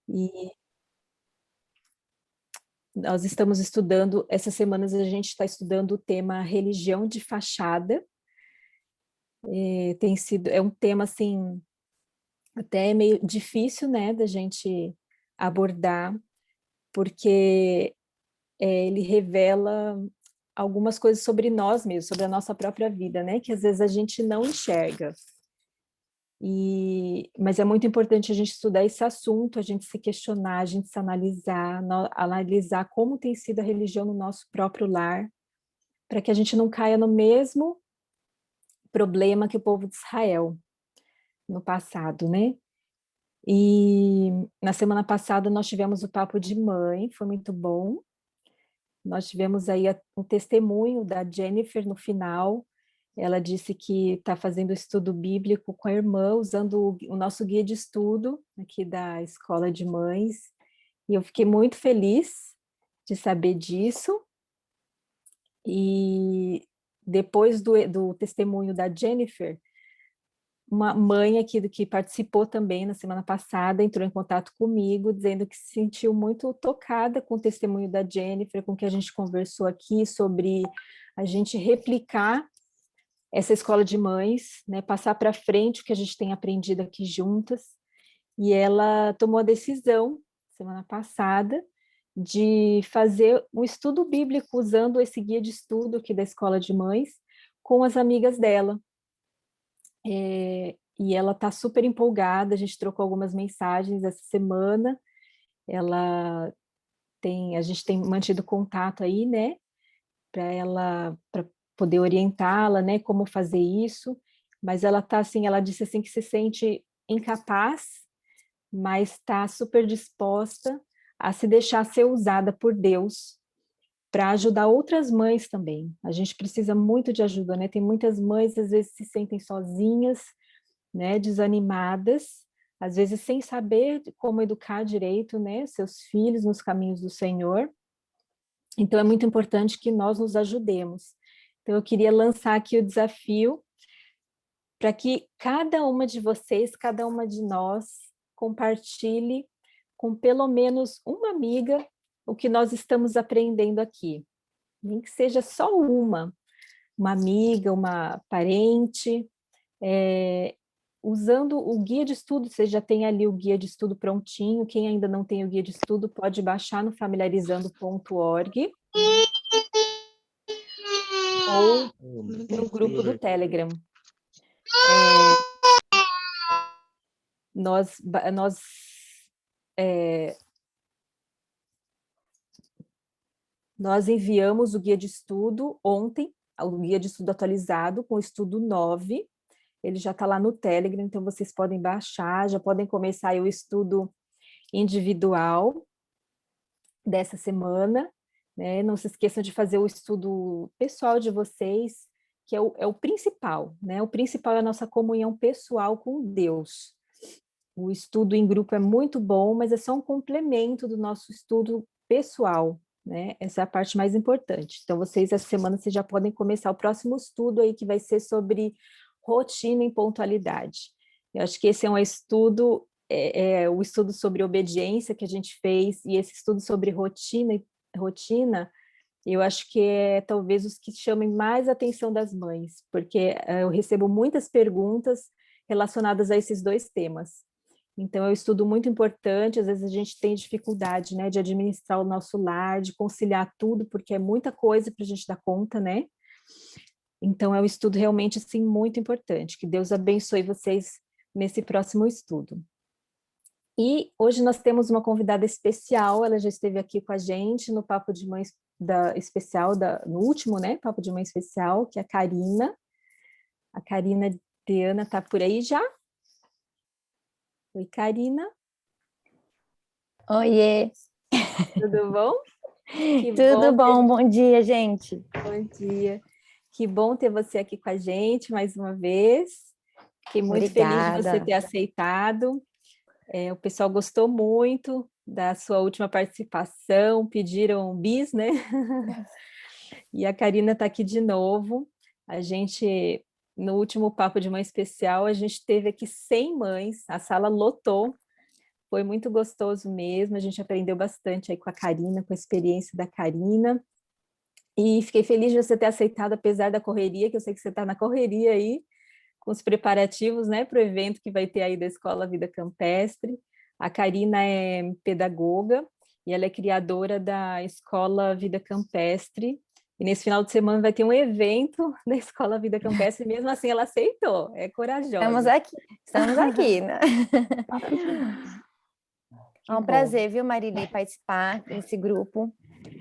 E nós estamos estudando, essas semanas a gente está estudando o tema religião de fachada. É um tema assim até meio difícil, né, da gente abordar, porque ele revela algumas coisas sobre nós mesmos, sobre a nossa própria vida, né, que às vezes a gente não enxerga. Mas é muito importante a gente estudar esse assunto, a gente se questionar, a gente se analisar, analisar como tem sido a religião no nosso próprio lar, para que a gente não caia no mesmo problema que o povo de Israel no passado, né? E na semana passada nós tivemos o papo de mãe, foi muito bom. Nós tivemos aí um testemunho da Jennifer no final. Ela disse que está fazendo estudo bíblico com a irmã, usando o nosso guia de estudo aqui da Escola de Mães. E eu fiquei muito feliz de saber disso. E depois do testemunho da Jennifer, uma mãe aqui que participou também na semana passada entrou em contato comigo, dizendo que se sentiu muito tocada com o testemunho da Jennifer, com o que a gente conversou aqui sobre a gente replicar essa escola de mães, né, passar para frente o que a gente tem aprendido aqui juntas. E ela tomou a decisão, semana passada, de fazer um estudo bíblico usando esse guia de estudo aqui da escola de mães com as amigas dela. E ela está super empolgada, a gente trocou algumas mensagens essa semana, a gente tem mantido contato aí, né, para poder orientá-la, né, como fazer isso, mas ela tá assim, ela disse assim que se sente incapaz, mas está super disposta a se deixar ser usada por Deus para ajudar outras mães também. A gente precisa muito de ajuda, né? Tem muitas mães às vezes se sentem sozinhas, né, desanimadas, às vezes sem saber como educar direito, né, seus filhos nos caminhos do Senhor. Então é muito importante que nós nos ajudemos. Então eu queria lançar aqui o desafio para que cada uma de vocês, cada uma de nós, compartilhe com pelo menos uma amiga o que nós estamos aprendendo aqui. Nem que seja só uma amiga, uma parente, usando o guia de estudo. Você já tem ali o guia de estudo prontinho. Quem ainda não tem o guia de estudo pode baixar no familiarizando.org ou no grupo do Telegram. Nós enviamos o guia de estudo ontem, o guia de estudo atualizado com o estudo 9. Ele já está lá no Telegram, então vocês podem baixar, já podem começar aí o estudo individual dessa semana, né? Não se esqueçam de fazer o estudo pessoal de vocês, que é o principal, né? O principal é a nossa comunhão pessoal com Deus. O estudo em grupo é muito bom, mas é só um complemento do nosso estudo pessoal, né? Essa é a parte mais importante. Então, essa semana, vocês já podem começar o próximo estudo aí, que vai ser sobre rotina e pontualidade. Eu acho que esse é um estudo, o estudo sobre obediência que a gente fez, e esse estudo sobre rotina, eu acho que é talvez os que chamem mais a atenção das mães, porque eu recebo muitas perguntas relacionadas a esses dois temas. Então, é um estudo muito importante. Às vezes a gente tem dificuldade, né, de administrar o nosso lar, de conciliar tudo, porque é muita coisa para a gente dar conta, né? Então, é um estudo realmente, assim, muito importante. Que Deus abençoe vocês nesse próximo estudo. E hoje nós temos uma convidada especial, ela já esteve aqui com a gente no Papo de Mãe especial, no último, né, Papo de Mãe especial, que é a Karina. A Karina de Ana está por aí já? Oi, Karina. Oiê. Tudo bom? Que Tudo bom, bom dia, gente. Bom dia. Que bom ter você aqui com a gente mais uma vez. Fiquei muito feliz de você ter aceitado. O pessoal gostou muito da sua última participação, pediram bis, né? E a Karina está aqui de novo. No último Papo de Mãe Especial, a gente teve aqui 100 mães, a sala lotou. Foi muito gostoso mesmo, a gente aprendeu bastante aí com a Karina, com a experiência da Karina. E fiquei feliz de você ter aceitado, apesar da correria, que eu sei que você está na correria aí, com os preparativos, né, para o evento que vai ter aí da Escola Vida Campestre. A Karina é pedagoga e ela é criadora da Escola Vida Campestre. E nesse final de semana vai ter um evento da Escola Vida Campestre, e mesmo assim ela aceitou, é Estamos corajosa. aqui, estamos aqui, né? Que É um bom. prazer, viu, Marili, participar desse grupo.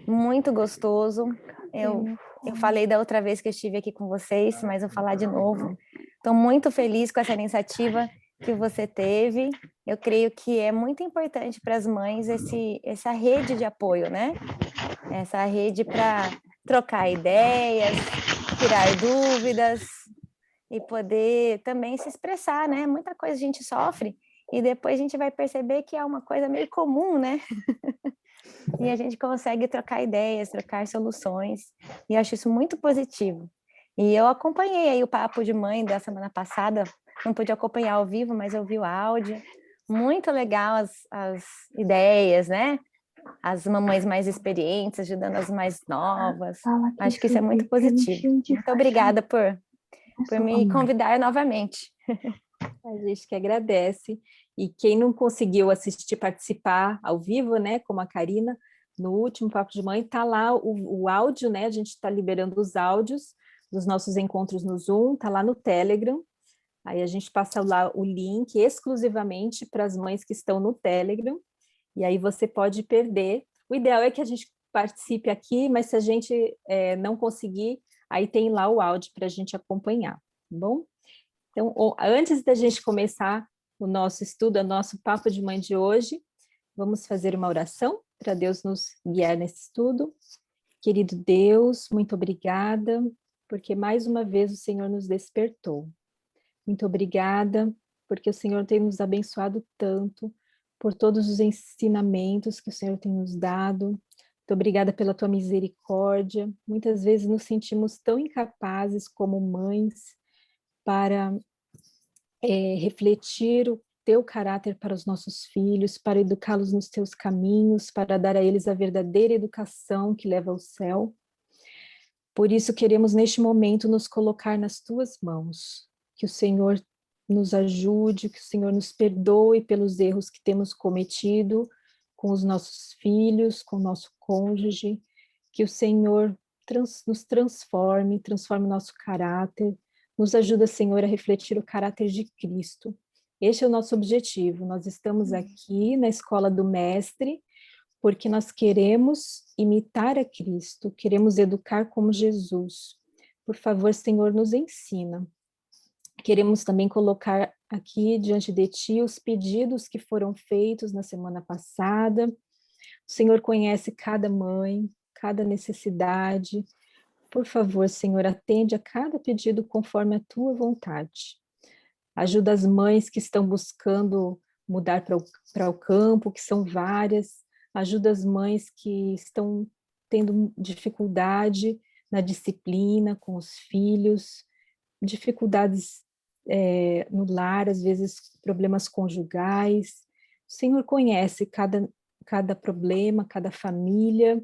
Muito gostoso. Eu falei da outra vez que eu estive aqui com vocês, mas vou falar de novo. Estou muito feliz com essa iniciativa que você teve. Eu creio que é muito importante para as mães essa rede de apoio, né? Essa rede para trocar ideias, tirar dúvidas e poder também se expressar, né? Muita coisa a gente sofre e depois a gente vai perceber que é uma coisa meio comum, né? E a gente consegue trocar ideias, trocar soluções, e acho isso muito positivo. E eu acompanhei aí o Papo de Mãe da semana passada, não pude acompanhar ao vivo, mas eu vi o áudio, muito legal as ideias, né? As mamães mais experientes ajudando as mais novas, acho que isso é muito positivo. Muito obrigada por me convidar novamente. A gente que agradece. E quem não conseguiu assistir, participar ao vivo, né, como a Karina, no último Papo de Mãe, tá lá o áudio, né? A gente está liberando os áudios dos nossos encontros no Zoom, tá lá no Telegram. Aí a gente passa lá o link exclusivamente para as mães que estão no Telegram. E aí você pode perder. O ideal é que a gente participe aqui, mas se a gente não conseguir, aí tem lá o áudio para a gente acompanhar, tá bom? Então, antes da gente começar o nosso estudo, o nosso Papo de Mãe de hoje, vamos fazer uma oração para Deus nos guiar nesse estudo. Querido Deus, muito obrigada, porque mais uma vez o Senhor nos despertou. Muito obrigada, porque o Senhor tem nos abençoado tanto, por todos os ensinamentos que o Senhor tem nos dado. Muito obrigada pela tua misericórdia. Muitas vezes nos sentimos tão incapazes como mães para refletir o teu caráter para os nossos filhos, para educá-los nos teus caminhos, para dar a eles a verdadeira educação que leva ao céu. Por isso queremos neste momento nos colocar nas tuas mãos, que o Senhor nos ajude, que o Senhor nos perdoe pelos erros que temos cometido com os nossos filhos, com o nosso cônjuge, que o Senhor nos transforme o nosso caráter, nos ajuda, Senhor, a refletir o caráter de Cristo. Este é o nosso objetivo. Nós estamos aqui na Escola do Mestre, porque nós queremos imitar a Cristo, queremos educar como Jesus. Por favor, Senhor, nos ensina. Queremos também colocar aqui diante de Ti os pedidos que foram feitos na semana passada. O Senhor conhece cada mãe, cada necessidade. Por favor, Senhor, atende a cada pedido conforme a Tua vontade. Ajuda as mães que estão buscando mudar para o campo, que são várias. Ajuda as mães que estão tendo dificuldade na disciplina com os filhos, dificuldades no lar, às vezes problemas conjugais. O Senhor conhece cada problema, cada família,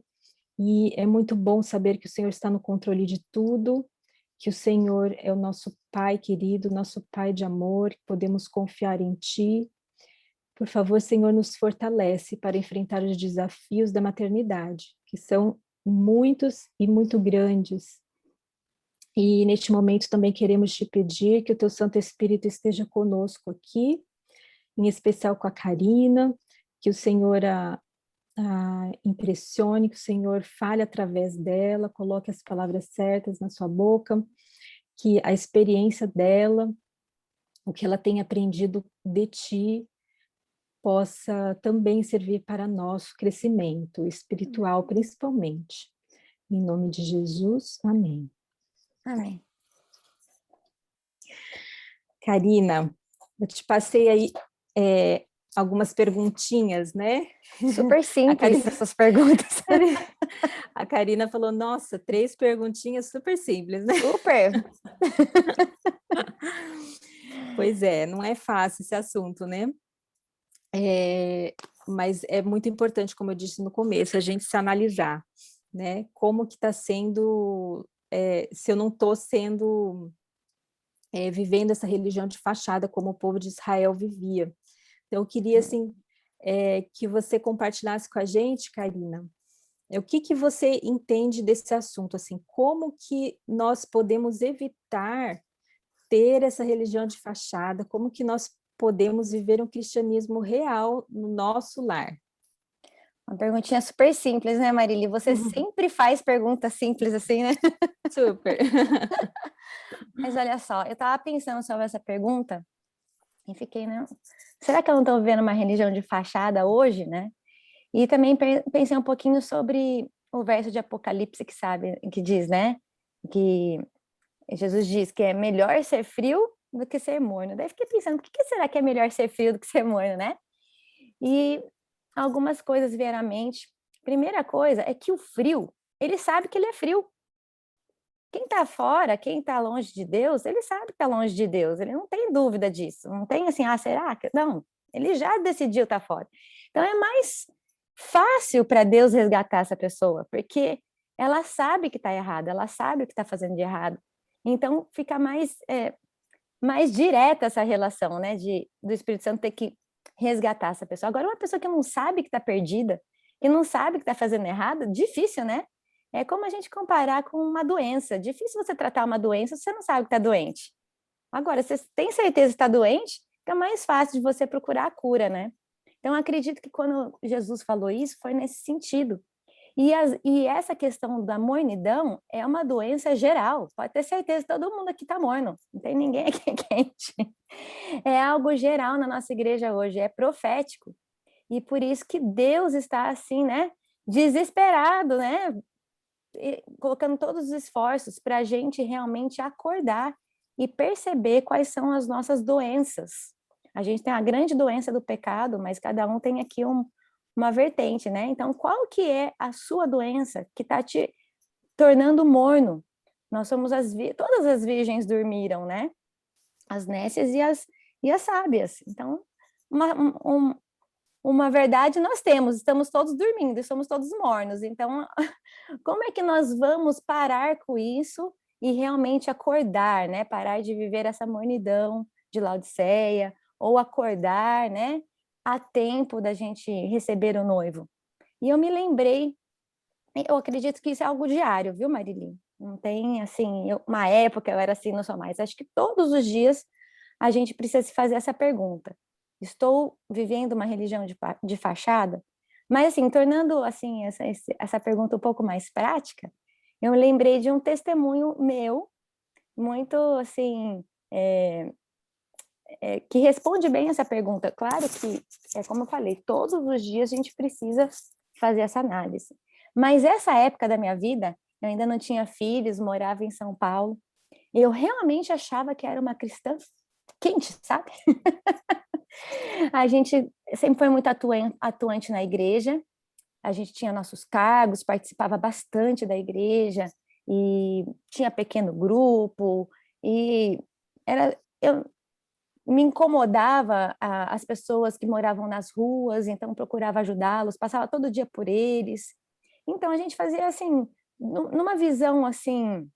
e é muito bom saber que o Senhor está no controle de tudo, que o Senhor é o nosso Pai querido, nosso Pai de amor, que podemos confiar em Ti. Por favor, Senhor, nos fortalece para enfrentar os desafios da maternidade, que são muitos e muito grandes. E neste momento também queremos te pedir que o Teu Santo Espírito esteja conosco aqui, em especial com a Karina, que o Senhor a impressione, que o Senhor fale através dela, coloque as palavras certas na sua boca, que a experiência dela, o que ela tem aprendido de Ti, possa também servir para nosso crescimento espiritual, principalmente. Em nome de Jesus, amém. Amém. Karina, eu te passei aí algumas perguntinhas, né? Super simples essas perguntas. A Karina falou, nossa, 3 perguntinhas super simples, né? Super. Pois é, não é fácil esse assunto, né? Mas é muito importante, como eu disse no começo, a gente se analisar, né? Como que está sendo, se eu não estou sendo, vivendo essa religião de fachada como o povo de Israel vivia. Então, eu queria, assim, que você compartilhasse com a gente, Karina, o que que você entende desse assunto, assim, como que nós podemos evitar ter essa religião de fachada, como que nós podemos viver um cristianismo real no nosso lar? Uma perguntinha super simples, né, Marília? Você sempre faz perguntas simples assim, né? Super. Mas olha só, eu estava pensando sobre essa pergunta e fiquei, né? Será que eu não estou vivendo uma religião de fachada hoje, né? E também pensei um pouquinho sobre o verso de Apocalipse que sabe, que diz, né? Que Jesus diz que é melhor ser frio do que ser morno. Daí fiquei pensando, por que será que é melhor ser frio do que ser morno, né? E algumas coisas vieram à mente. Primeira coisa é que o frio, ele sabe que ele é frio. Quem está fora, quem está longe de Deus, ele sabe que está longe de Deus, ele não tem dúvida disso, não tem assim, será que... Não, ele já decidiu estar fora. Então é mais fácil para Deus resgatar essa pessoa, porque ela sabe que está errada, ela sabe o que está fazendo de errado. Então fica mais direta essa relação, né, do Espírito Santo ter que resgatar essa pessoa. Agora, uma pessoa que não sabe que está perdida, que não sabe que está fazendo errado, difícil, né? É como a gente comparar com uma doença. Difícil você tratar uma doença se você não sabe que está doente. Agora, se você tem certeza que está doente, fica mais fácil de você procurar a cura, né? Então, acredito que quando Jesus falou isso, foi nesse sentido. E essa questão da mornidão é uma doença geral. Pode ter certeza que todo mundo aqui está morno. Não tem ninguém aqui quente. É algo geral na nossa igreja hoje, é profético. E por isso que Deus está assim, né? Desesperado, né? Colocando todos os esforços para a gente realmente acordar e perceber quais são as nossas doenças. A gente tem a grande doença do pecado, mas cada um tem aqui uma vertente, né? Então, qual que é a sua doença que está te tornando morno? Nós somos todas as virgens dormiram, né? As nécias e as sábias. Então, uma verdade nós temos, estamos todos dormindo, somos todos mornos. Então, como é que nós vamos parar com isso e realmente acordar, né? Parar de viver essa mornidão de Laodiceia, ou acordar, né? A tempo da gente receber o noivo. E eu me lembrei, eu acredito que isso é algo diário, viu, Marilim? Não tem, assim, uma época eu era assim, não sou mais. Acho que todos os dias a gente precisa se fazer essa pergunta. Estou vivendo uma religião de fachada? Mas, assim, tornando assim essa pergunta um pouco mais prática, eu lembrei de um testemunho meu, muito, assim, que responde bem essa pergunta. Claro que, como eu falei, todos os dias a gente precisa fazer essa análise. Mas essa época da minha vida, eu ainda não tinha filhos, morava em São Paulo, eu realmente achava que era uma cristã quente, sabe? A gente sempre foi muito atuante na igreja, a gente tinha nossos cargos, participava bastante da igreja, e tinha pequeno grupo, e eu me incomodava as pessoas que moravam nas ruas, então procurava ajudá-los, passava todo dia por eles. Então a gente fazia assim, numa visão assim,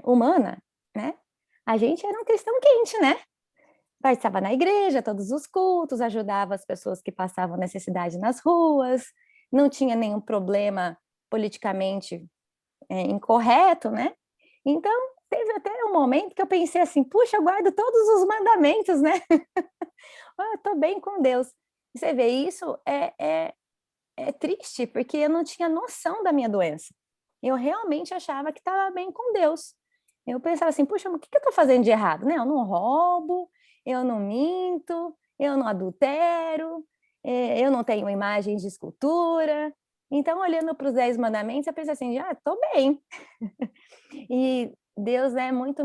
humana, né? A gente era um cristão quente, né? Participava na igreja, todos os cultos, ajudava as pessoas que passavam necessidade nas ruas, não tinha nenhum problema politicamente incorreto, né? Então, teve até um momento que eu pensei assim, puxa, eu guardo todos os mandamentos, né? Eu tô bem com Deus. E você vê, isso é triste, porque eu não tinha noção da minha doença. Eu realmente achava que estava bem com Deus. Eu pensava assim, puxa, mas o que eu estou fazendo de errado? Né? Eu não roubo, eu não minto, eu não adultero, eu não tenho imagens de escultura. Então, olhando para os 10 mandamentos, eu pensei assim, estou bem. E Deus é muito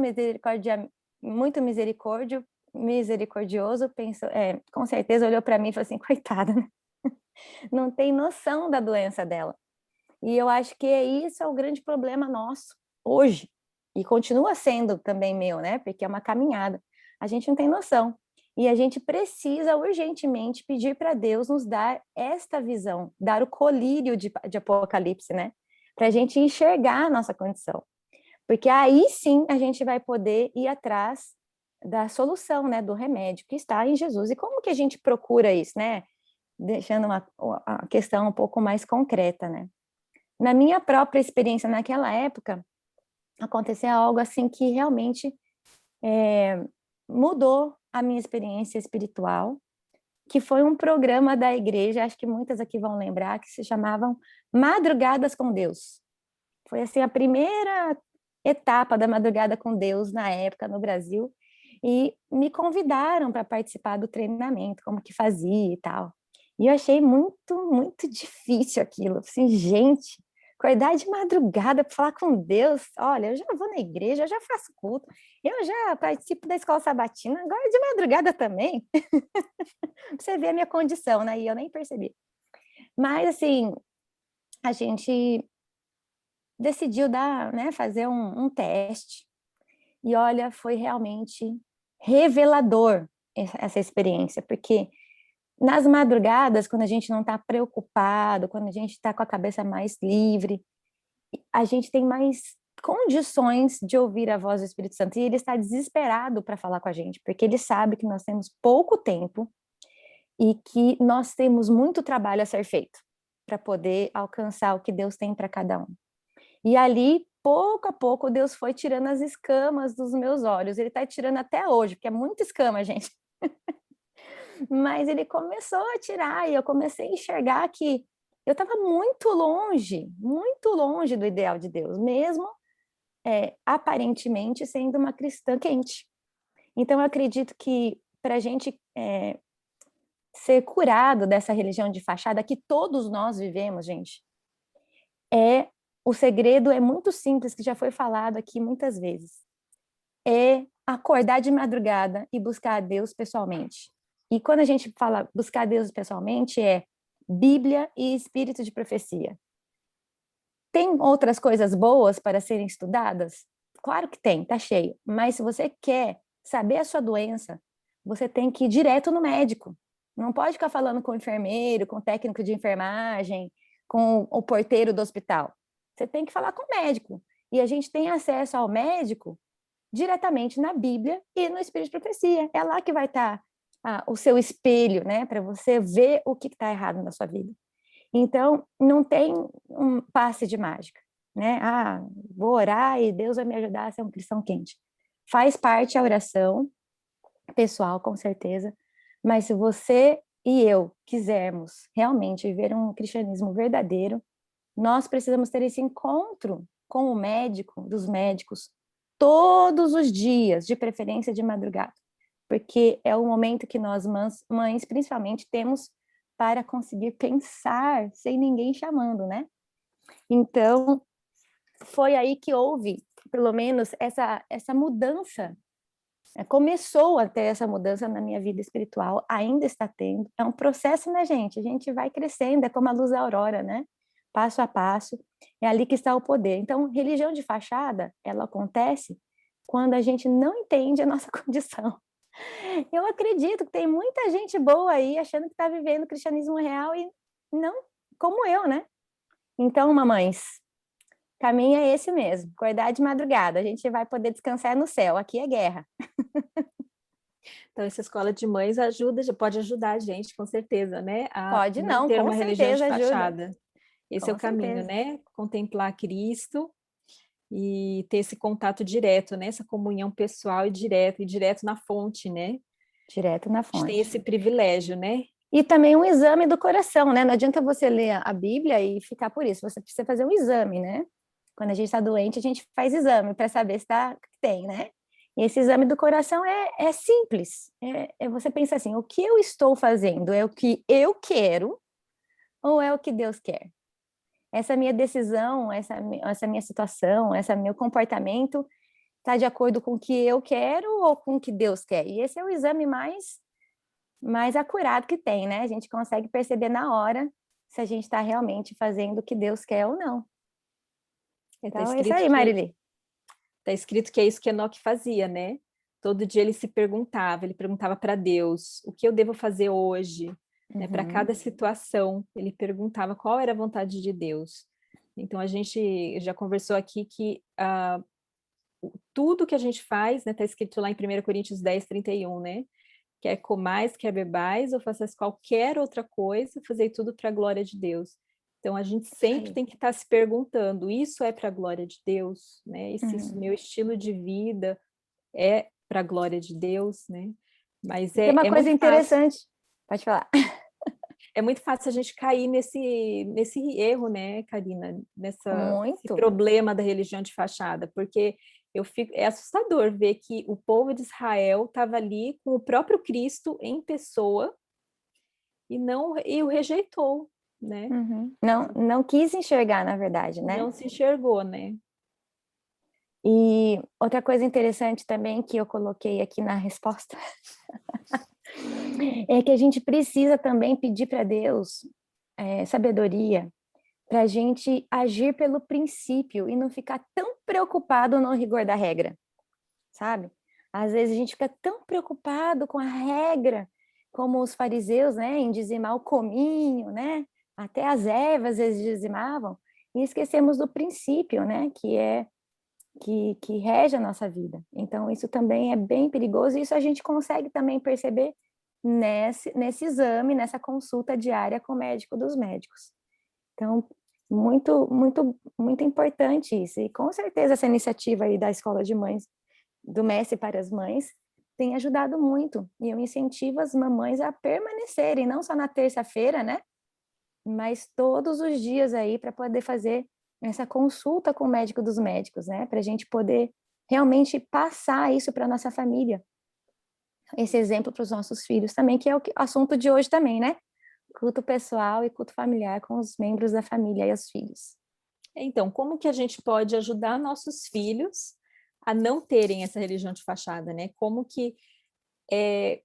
misericordioso, pensou, com certeza olhou para mim e falou assim, coitada, né? Não tem noção da doença dela. E eu acho que isso é o grande problema nosso hoje. E continua sendo também meu, né? Porque é uma caminhada. A gente não tem noção. E a gente precisa urgentemente pedir para Deus nos dar esta visão, dar o colírio de Apocalipse, né? Para a gente enxergar a nossa condição. Porque aí sim a gente vai poder ir atrás da solução, né? Do remédio que está em Jesus. E como que a gente procura isso, né? Deixando a questão um pouco mais concreta, né? Na minha própria experiência naquela época, aconteceu algo assim que realmente mudou a minha experiência espiritual, que foi um programa da igreja, acho que muitas aqui vão lembrar, que se chamavam Madrugadas com Deus. Foi assim a primeira etapa da Madrugada com Deus na época no Brasil, e me convidaram para participar do treinamento, como que fazia e tal. E eu achei muito, muito difícil aquilo. Assim, gente, acordar de madrugada para falar com Deus. Olha, eu já vou na igreja, eu já faço culto, eu já participo da escola sabatina, agora de madrugada também. Você vê a minha condição, né? E eu nem percebi. Mas, assim, a gente decidiu dar, né, fazer um teste. E olha, foi realmente revelador essa experiência, porque nas madrugadas, quando a gente não está preocupado, quando a gente está com a cabeça mais livre, a gente tem mais condições de ouvir a voz do Espírito Santo. E ele está desesperado para falar com a gente, porque ele sabe que nós temos pouco tempo e que nós temos muito trabalho a ser feito para poder alcançar o que Deus tem para cada um. E ali, pouco a pouco, Deus foi tirando as escamas dos meus olhos. Ele está tirando até hoje, porque é muita escama, gente. Mas ele começou a tirar e eu comecei a enxergar que eu estava muito longe do ideal de Deus, mesmo aparentemente sendo uma cristã quente. Então, eu acredito que para a gente ser curado dessa religião de fachada que todos nós vivemos, gente, o segredo é muito simples, que já foi falado aqui muitas vezes. É acordar de madrugada e buscar a Deus pessoalmente. E quando a gente fala buscar a Deus pessoalmente, é Bíblia e espírito de profecia. Tem outras coisas boas para serem estudadas? Claro que tem, tá cheio. Mas se você quer saber a sua doença, você tem que ir direto no médico. Não pode ficar falando com o enfermeiro, com o técnico de enfermagem, com o porteiro do hospital. Você tem que falar com o médico. E a gente tem acesso ao médico diretamente na Bíblia e no Espírito de Profecia. É lá que vai estar o seu espelho, né, para você ver o que está errado na sua vida. Então, não tem um passe de mágica, né? Vou orar e Deus vai me ajudar a ser um cristão quente. Faz parte a oração pessoal, com certeza, mas se você e eu quisermos realmente viver um cristianismo verdadeiro, nós precisamos ter esse encontro com o médico, dos médicos, todos os dias, de preferência de madrugada, porque é o momento que nós, mães, principalmente, temos para conseguir pensar sem ninguém chamando, né? Então, foi aí que houve, pelo menos, essa mudança. Começou a ter essa mudança na minha vida espiritual, ainda está tendo. É um processo, né, gente? A gente vai crescendo, é como a luz da aurora, né? Passo a passo, é ali que está o poder. Então, religião de fachada, ela acontece quando a gente não entende a nossa condição. Eu acredito que tem muita gente boa aí achando que está vivendo o cristianismo real e não como eu, né? Então, mamães, caminho é esse mesmo, acordar de madrugada, a gente vai poder descansar no céu, aqui é guerra. Então, essa escola de mães ajuda, já pode ajudar a gente, com certeza, né? A Pode não não, ter com uma religião de certeza ajuda, fachada. Esse é o com caminho, certeza. né? Contemplar Cristo e ter esse contato direto, né? Essa comunhão pessoal e direto na fonte, né? Direto na A gente tem fonte. esse privilégio, né? E também um exame do coração, né? Não adianta você ler a Bíblia e ficar por isso, você precisa fazer um exame, né? Quando a gente está doente, a gente faz exame para saber se tem, né? E esse exame do coração é simples. Você pensa assim, o que eu estou fazendo é o que eu quero ou é o que Deus quer? Essa minha decisão, essa minha situação, esse meu comportamento está de acordo com o que eu quero ou com o que Deus quer? E esse é o exame mais acurado que tem, né? A gente consegue perceber na hora se a gente está realmente fazendo o que Deus quer ou não. Está Então, é isso aí, Marili. tá escrito que é isso que Enoque fazia, né? todo dia ele perguntava para Deus, o que eu devo fazer hoje? Né? Para cada situação, ele perguntava qual era a vontade de Deus. Então, a gente já conversou aqui que tudo que a gente faz, né, está escrito lá em 1 Coríntios 10, 31, né? Quer comais, quer bebais, ou façais qualquer outra coisa, fazei tudo para a glória de Deus. Então, a gente sempre tem que estar se perguntando, isso é para a glória de Deus? Né? Esse meu estilo de vida é para a glória de Deus? Né? Mas Tem uma coisa muito interessante, pode falar. É muito fácil a gente cair nesse erro, né, Karina? Esse problema da religião de fachada, porque é assustador ver que o povo de Israel estava ali com o próprio Cristo em pessoa e o rejeitou, né? Não quis enxergar, na verdade, né? Não se enxergou, né? E outra coisa interessante também que eu coloquei aqui na resposta é que a gente precisa também pedir para Deus sabedoria para a gente agir pelo princípio e não ficar tão preocupado no rigor da regra, sabe? Às vezes a gente fica tão preocupado com a regra, como os fariseus, né, em dizimar o cominho, né? Até as ervas eles dizimavam, e esquecemos do princípio, né, que rege a nossa vida. Então, isso também é bem perigoso, e isso a gente consegue também perceber nesse exame, nessa consulta diária com o médico dos médicos. Então, muito, muito, muito importante isso. E com certeza essa iniciativa aí da Escola de Mães, do Mestre para as Mães, tem ajudado muito. E eu incentivo as mamães a permanecerem, não só na terça-feira, né? Mas todos os dias aí para poder fazer essa consulta com o médico dos médicos, né? Para a gente poder realmente passar isso para a nossa família. Esse exemplo para os nossos filhos também, que é o assunto de hoje também, né? Culto pessoal e culto familiar com os membros da família e os filhos. Então, como que a gente pode ajudar nossos filhos a não terem essa religião de fachada, né? Como que é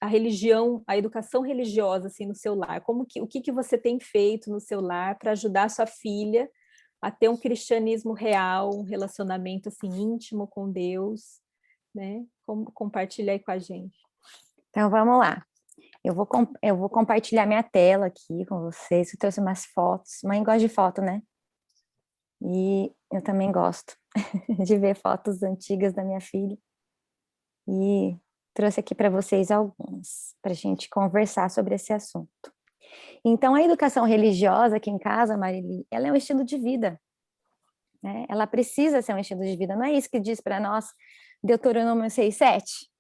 a religião, a educação religiosa assim no seu lar? O que você tem feito no seu lar para ajudar a sua filha a ter um cristianismo real, um relacionamento assim íntimo com Deus, né? Compartilha aí com a gente. Então vamos lá. Eu vou compartilhar minha tela aqui com vocês. Eu trouxe umas fotos. Mãe gosta de foto, né? E eu também gosto de ver fotos antigas da minha filha. E trouxe aqui para vocês algumas, para a gente conversar sobre esse assunto. Então, a educação religiosa aqui em casa, Marili, ela é um estilo de vida, né? Ela precisa ser um estilo de vida. Não é isso que diz para nós Deuteronômio 6:7?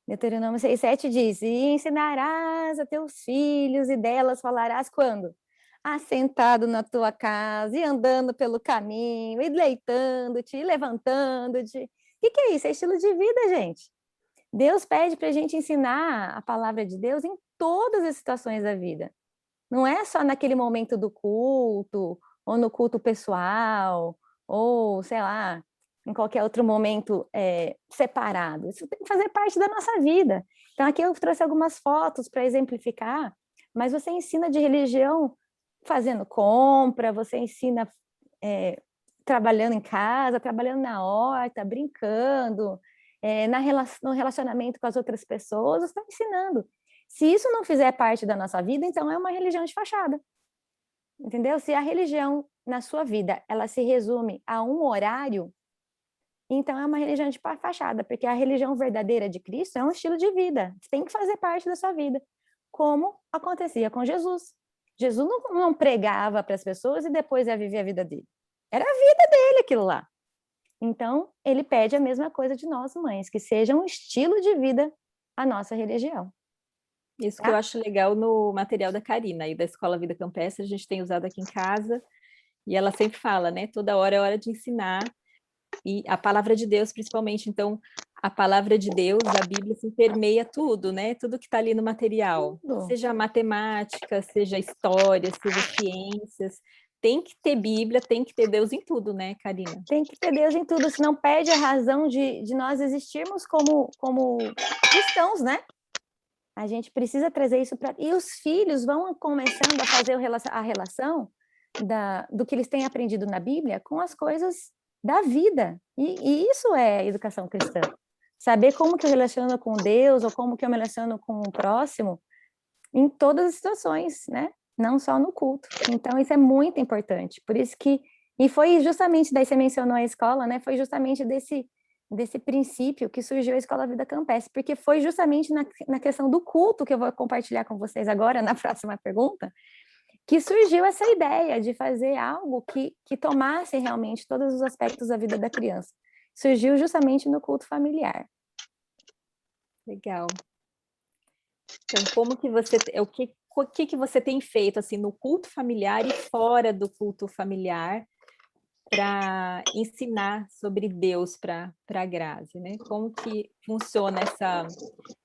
Deuteronômio 6:7 diz: e ensinarás a teus filhos, e delas falarás quando? Assentado na tua casa, e andando pelo caminho, e deitando-te, e levantando-te. O que é isso? É estilo de vida, gente. Deus pede para a gente ensinar a palavra de Deus em todas as situações da vida. Não é só naquele momento do culto, ou no culto pessoal, ou, sei lá, em qualquer outro momento separado. Isso tem que fazer parte da nossa vida. Então, aqui eu trouxe algumas fotos para exemplificar, mas você ensina de religião fazendo compra, você ensina trabalhando em casa, trabalhando na horta, brincando, no relacionamento com as outras pessoas, você está ensinando. Se isso não fizer parte da nossa vida, então é uma religião de fachada. Entendeu? Se a religião na sua vida, ela se resume a um horário, então é uma religião de fachada, porque a religião verdadeira de Cristo é um estilo de vida, tem que fazer parte da sua vida, como acontecia com Jesus. Jesus não pregava para as pessoas e depois ia viver a vida dele. Era a vida dele aquilo lá. Então, ele pede a mesma coisa de nós, mães, que seja um estilo de vida a nossa religião. Isso que eu acho legal no material da Karina, aí da Escola Vida Campestre, a gente tem usado aqui em casa, e ela sempre fala, né, toda hora é hora de ensinar, e a palavra de Deus, principalmente. Então, a palavra de Deus, a Bíblia, se permeia tudo, né, tudo que está ali no material, seja matemática, seja história, seja ciências, tem que ter Bíblia, tem que ter Deus em tudo, né, Karina? Tem que ter Deus em tudo, senão perde a razão de nós existirmos como cristãos, né? A gente precisa trazer isso para... E os filhos vão começando a fazer a relação do que eles têm aprendido na Bíblia com as coisas da vida. E isso é educação cristã. Saber como que eu relaciono com Deus ou como que eu me relaciono com o próximo em todas as situações, né? Não só no culto. Então, isso é muito importante. Por isso que... E foi justamente, daí você mencionou a escola, né? Foi justamente desse princípio que surgiu a Escola Vida Campestre, porque foi justamente na questão do culto, que eu vou compartilhar com vocês agora, na próxima pergunta, que surgiu essa ideia de fazer algo que tomasse realmente todos os aspectos da vida da criança. Surgiu justamente no culto familiar. Legal. Então, como que você, o que você tem feito assim no culto familiar e fora do culto familiar para ensinar sobre Deus para a Grazi, né? Como que funciona essa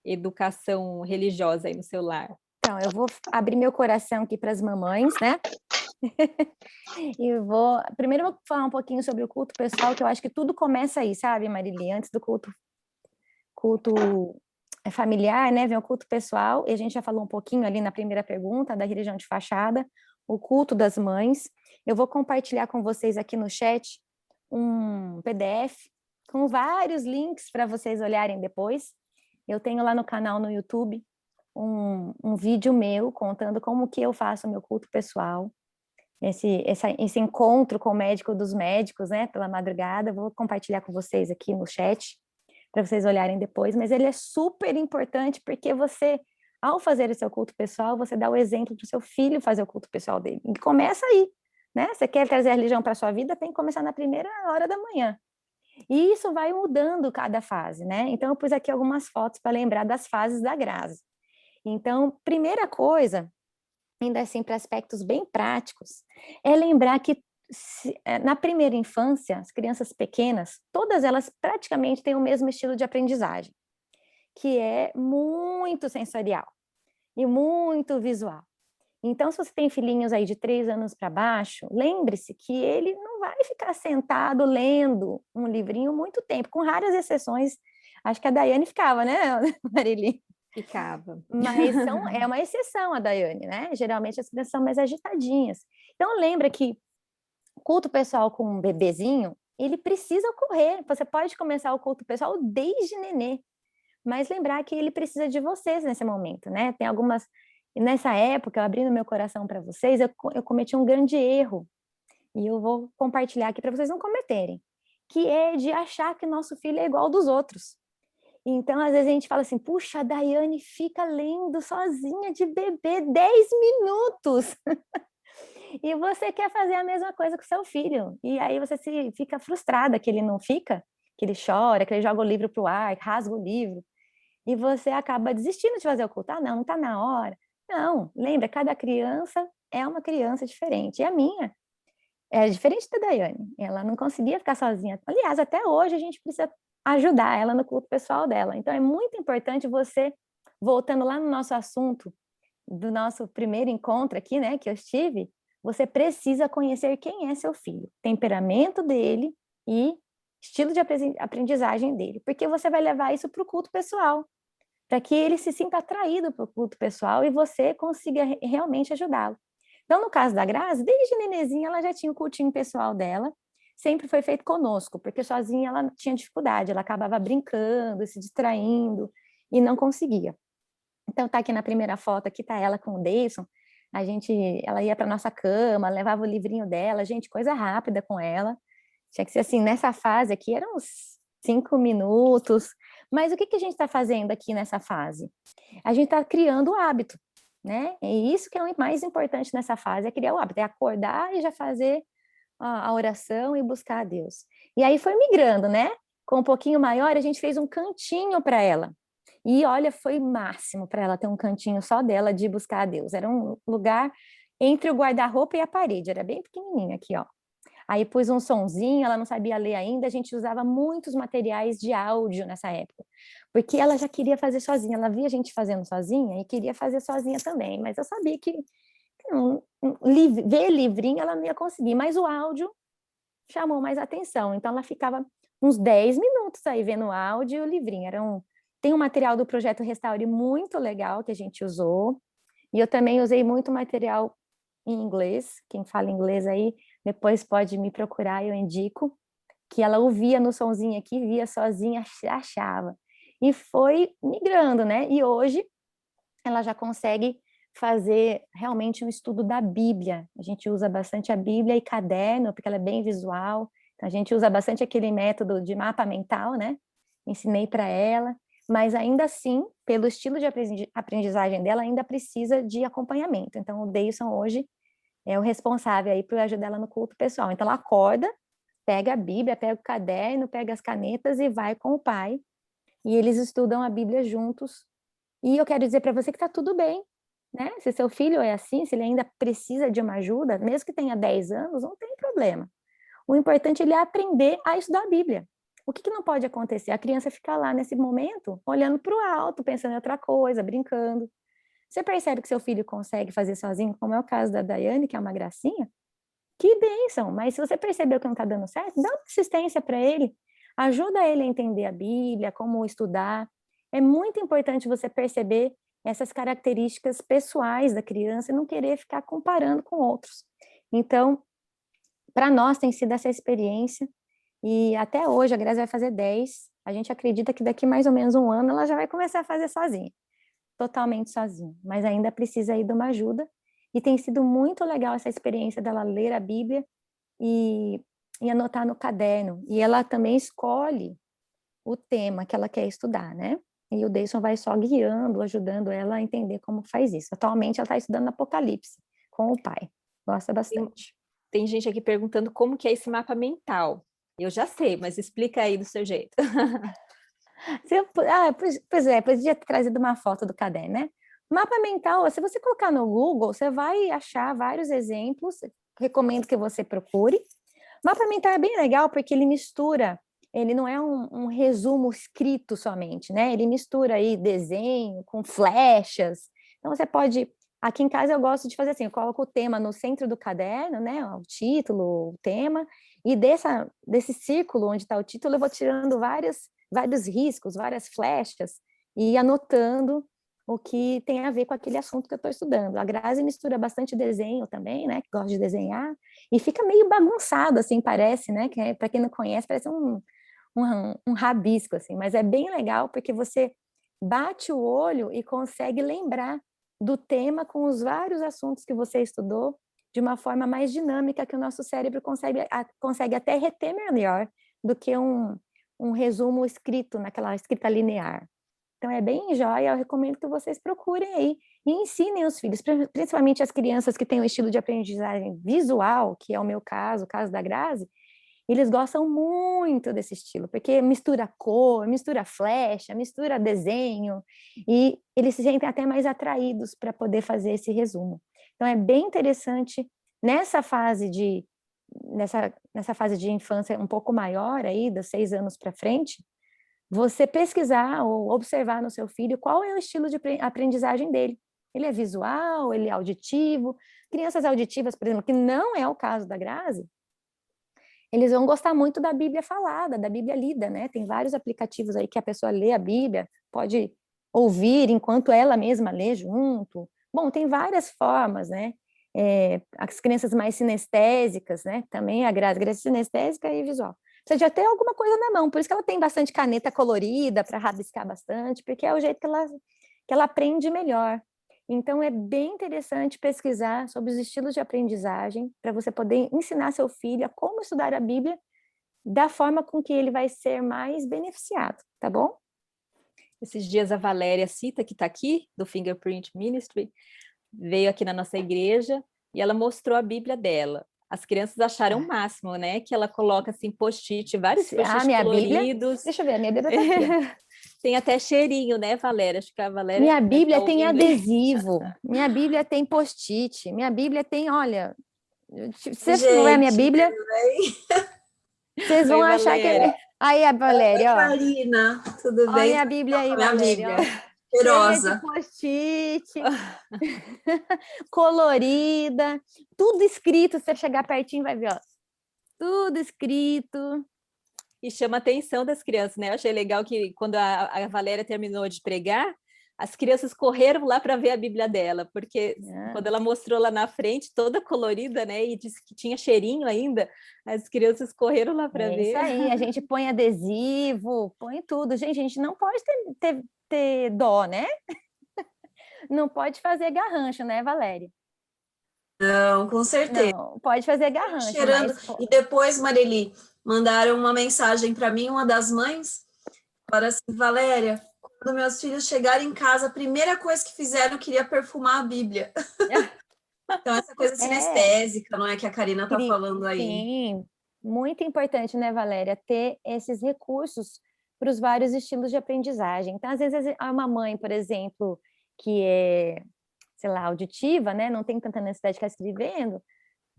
educação religiosa aí no seu lar? Então, eu vou abrir meu coração aqui para as mamães, né? Primeiro eu vou falar um pouquinho sobre o culto pessoal, que eu acho que tudo começa aí, sabe, Marili? Antes do culto familiar, né? Vem o culto pessoal, e a gente já falou um pouquinho ali na primeira pergunta da religião de fachada, o culto das mães. Eu vou compartilhar com vocês aqui no chat um PDF com vários links para vocês olharem depois. Eu tenho lá no canal no YouTube um vídeo meu contando como que eu faço o meu culto pessoal. Esse encontro com o médico dos médicos, né, pela madrugada, vou compartilhar com vocês aqui no chat, para vocês olharem depois, mas ele é super importante porque você, ao fazer o seu culto pessoal, você dá o exemplo para o seu filho fazer o culto pessoal dele. E começa aí, né? Você quer trazer a religião para a sua vida, tem que começar na primeira hora da manhã. E isso vai mudando cada fase, né? Então, eu pus aqui algumas fotos para lembrar das fases da Grazi. Então, primeira coisa, ainda assim, para aspectos bem práticos, é lembrar que na primeira infância, as crianças pequenas, todas elas praticamente têm o mesmo estilo de aprendizagem, que é muito sensorial e muito visual. Então, se você tem filhinhos aí de 3 anos para baixo, lembre-se que ele não vai ficar sentado lendo um livrinho muito tempo, com raras exceções. Acho que a Daiane ficava, né, Marili? Ficava. Mas é uma exceção a Daiane, né? Geralmente as crianças são mais agitadinhas. Então, lembra que culto pessoal com um bebezinho, ele precisa ocorrer. Você pode começar o culto pessoal desde nenê, mas lembrar que ele precisa de vocês nesse momento, né? Tem algumas... Nessa época, eu abrindo meu coração para vocês, eu cometi um grande erro, e eu vou compartilhar aqui para vocês não cometerem, que é de achar que nosso filho é igual ao dos outros. Então, às vezes a gente fala assim, puxa, a Daiane fica lendo sozinha de bebê 10 minutos. E você quer fazer a mesma coisa com seu filho. E aí você fica frustrada que ele não fica, que ele chora, que ele joga o livro para o ar, rasga o livro. E você acaba desistindo de fazer o culto. Ah, não está na hora. Não, lembra, cada criança é uma criança diferente. E a minha é diferente da Daiane. Ela não conseguia ficar sozinha. Aliás, até hoje a gente precisa ajudar ela no culto pessoal dela. Então é muito importante você, voltando lá no nosso assunto do nosso primeiro encontro aqui, né, que eu estive, você precisa conhecer quem é seu filho, temperamento dele e estilo de aprendizagem dele, porque você vai levar isso para o culto pessoal, para que ele se sinta atraído para o culto pessoal e você consiga realmente ajudá-lo. Então, no caso da Grazi, desde nenezinha ela já tinha o cultinho pessoal dela, sempre foi feito conosco, porque sozinha ela tinha dificuldade, ela acabava brincando, se distraindo e não conseguia. Então tá aqui na primeira foto, aqui tá ela com o Deison, ela ia para nossa cama, levava o livrinho dela, gente, coisa rápida com ela. Tinha que ser assim, nessa fase aqui eram uns 5 minutos. Mas o que a gente está fazendo aqui nessa fase? A gente está criando o hábito, né? E isso que é o mais importante nessa fase, é criar o hábito, é acordar e já fazer a oração e buscar a Deus. E aí foi migrando, né? Com um pouquinho maior, a gente fez um cantinho para ela. E olha, foi máximo para ela ter um cantinho só dela de buscar a Deus. Era um lugar entre o guarda-roupa e a parede, era bem pequenininho aqui, ó. Aí pus um sonzinho, ela não sabia ler ainda, a gente usava muitos materiais de áudio nessa época, porque ela já queria fazer sozinha, ela via a gente fazendo sozinha e queria fazer sozinha também, mas eu sabia que ver livrinho ela não ia conseguir, mas o áudio chamou mais atenção, então ela ficava uns 10 minutos aí vendo o áudio e o livrinho. Tem um material do Projeto Restaure muito legal que a gente usou, e eu também usei muito material em inglês, quem fala inglês aí, depois pode me procurar, eu indico, que ela ouvia no sonzinho aqui, via sozinha, achava. E foi migrando, né? E hoje ela já consegue fazer realmente um estudo da Bíblia. A gente usa bastante a Bíblia e caderno, porque ela é bem visual. Então, a gente usa bastante aquele método de mapa mental, né? Ensinei para ela, mas ainda assim, pelo estilo de aprendizagem dela, ainda precisa de acompanhamento. Então, o Deilson hoje é o responsável aí por ajudar ela no culto pessoal. Então, ela acorda, pega a Bíblia, pega o caderno, pega as canetas e vai com o pai. E eles estudam a Bíblia juntos. E eu quero dizer para você que está tudo bem, né? Se seu filho é assim, se ele ainda precisa de uma ajuda, mesmo que tenha 10 anos, não tem problema. O importante é ele aprender a estudar a Bíblia. O que não pode acontecer? A criança ficar lá nesse momento, olhando para o alto, pensando em outra coisa, brincando. Você percebe que seu filho consegue fazer sozinho, como é o caso da Daiane, que é uma gracinha? Que bênção! Mas se você percebeu que não está dando certo, dá uma assistência para ele. Ajuda ele a entender a Bíblia, como estudar. É muito importante você perceber essas características pessoais da criança e não querer ficar comparando com outros. Então, para nós tem sido essa experiência, e até hoje a Grazi vai fazer 10, a gente acredita que daqui mais ou menos um ano ela já vai começar a fazer sozinha, totalmente sozinha, mas ainda precisa aí de uma ajuda, e tem sido muito legal essa experiência dela ler a Bíblia e anotar no caderno, e ela também escolhe o tema que ela quer estudar, né? E o Deilson vai só guiando, ajudando ela a entender como faz isso. Atualmente ela está estudando Apocalipse com o pai, gosta bastante. Tem gente aqui perguntando como que é esse mapa mental. Eu já sei, mas explica aí do seu jeito. Pois é, podia ter trazido uma foto do caderno, né? Mapa mental, se você colocar no Google, você vai achar vários exemplos, recomendo que você procure. Mapa mental é bem legal porque ele mistura, ele não é um resumo escrito somente, né? Ele mistura aí desenho com flechas. Então você pode, aqui em casa eu gosto de fazer assim, eu coloco o tema no centro do caderno, né? O título, o tema, e desse círculo onde está o título eu vou tirando vários riscos, várias flechas e anotando o que tem a ver com aquele assunto que eu estou estudando. A Grazi mistura bastante desenho também, né? Que gosta de desenhar. E fica meio bagunçado, assim, parece, né? Que para quem não conhece, parece um rabisco, assim. Mas é bem legal porque você bate o olho e consegue lembrar do tema com os vários assuntos que você estudou de uma forma mais dinâmica que o nosso cérebro consegue até reter melhor do que um resumo escrito naquela escrita linear. Então, é bem jóia, eu recomendo que vocês procurem aí e ensinem os filhos, principalmente as crianças que têm um estilo de aprendizagem visual, que é o meu caso, o caso da Grazi, eles gostam muito desse estilo, porque mistura cor, mistura flecha, mistura desenho, e eles se sentem até mais atraídos para poder fazer esse resumo. Então, é bem interessante, nessa fase de infância um pouco maior, aí, dos 6 anos para frente, você pesquisar ou observar no seu filho qual é o estilo de aprendizagem dele. Ele é visual, ele é auditivo. Crianças auditivas, por exemplo, que não é o caso da Grazi, eles vão gostar muito da Bíblia falada, da Bíblia lida, né? Tem vários aplicativos aí que a pessoa lê a Bíblia, pode ouvir enquanto ela mesma lê junto. Bom, tem várias formas, né? As crianças mais sinestésicas, né? Também a Grazi é sinestésica e visual. Você já tem alguma coisa na mão, por isso que ela tem bastante caneta colorida para rabiscar bastante, porque é o jeito que ela aprende melhor. Então, é bem interessante pesquisar sobre os estilos de aprendizagem para você poder ensinar seu filho a como estudar a Bíblia da forma com que ele vai ser mais beneficiado, tá bom? Esses dias a Valéria Cita, que está aqui, do Fingerprint Ministry, veio aqui na nossa igreja e ela mostrou a Bíblia dela. As crianças acharam o máximo, né? Que ela coloca assim post-it, vários post-it minha coloridos. Bíblia, deixa eu ver, a minha Bíblia tá aqui. Tem até cheirinho, né, Valéria? Acho que a Valéria Minha Bíblia tá tem ouvindo. adesivo, minha Bíblia tem post-it, minha Bíblia tem, olha, se vocês não ver a minha Gente, Bíblia, vocês vão Oi, achar que Valéria. é... Aí a Valéria, ó. Marina, tudo Olha a bem? minha Bíblia aí, Minha Valéria, Bíblia, ó. Cheia de cheirosa. post-it, colorida, tudo escrito, se você chegar pertinho vai ver, ó. Tudo escrito. E chama a atenção das crianças, né? Eu achei legal que quando a Valéria terminou de pregar, as crianças correram lá para ver a Bíblia dela, porque quando ela mostrou lá na frente, toda colorida, né, e disse que tinha cheirinho ainda, as crianças correram lá para ver. Isso aí, a gente põe adesivo, põe tudo. Gente, a gente não pode ter dó, né? Não pode fazer garrancho, né, Valéria? Não, com certeza. Não, pode fazer garrancho, Cheirando. mas... E depois, Marili, mandaram uma mensagem para mim, uma das mães, falaram assim, Valéria, quando meus filhos chegarem em casa, a primeira coisa que fizeram, eu queria perfumar a Bíblia. Então, essa coisa sinestésica, não é, que a Karina está falando aí. Sim, muito importante, né, Valéria, ter esses recursos para os vários estilos de aprendizagem. Então, às vezes, uma mãe, por exemplo, que é, sei lá, auditiva, né, não tem tanta necessidade de ficar escrevendo,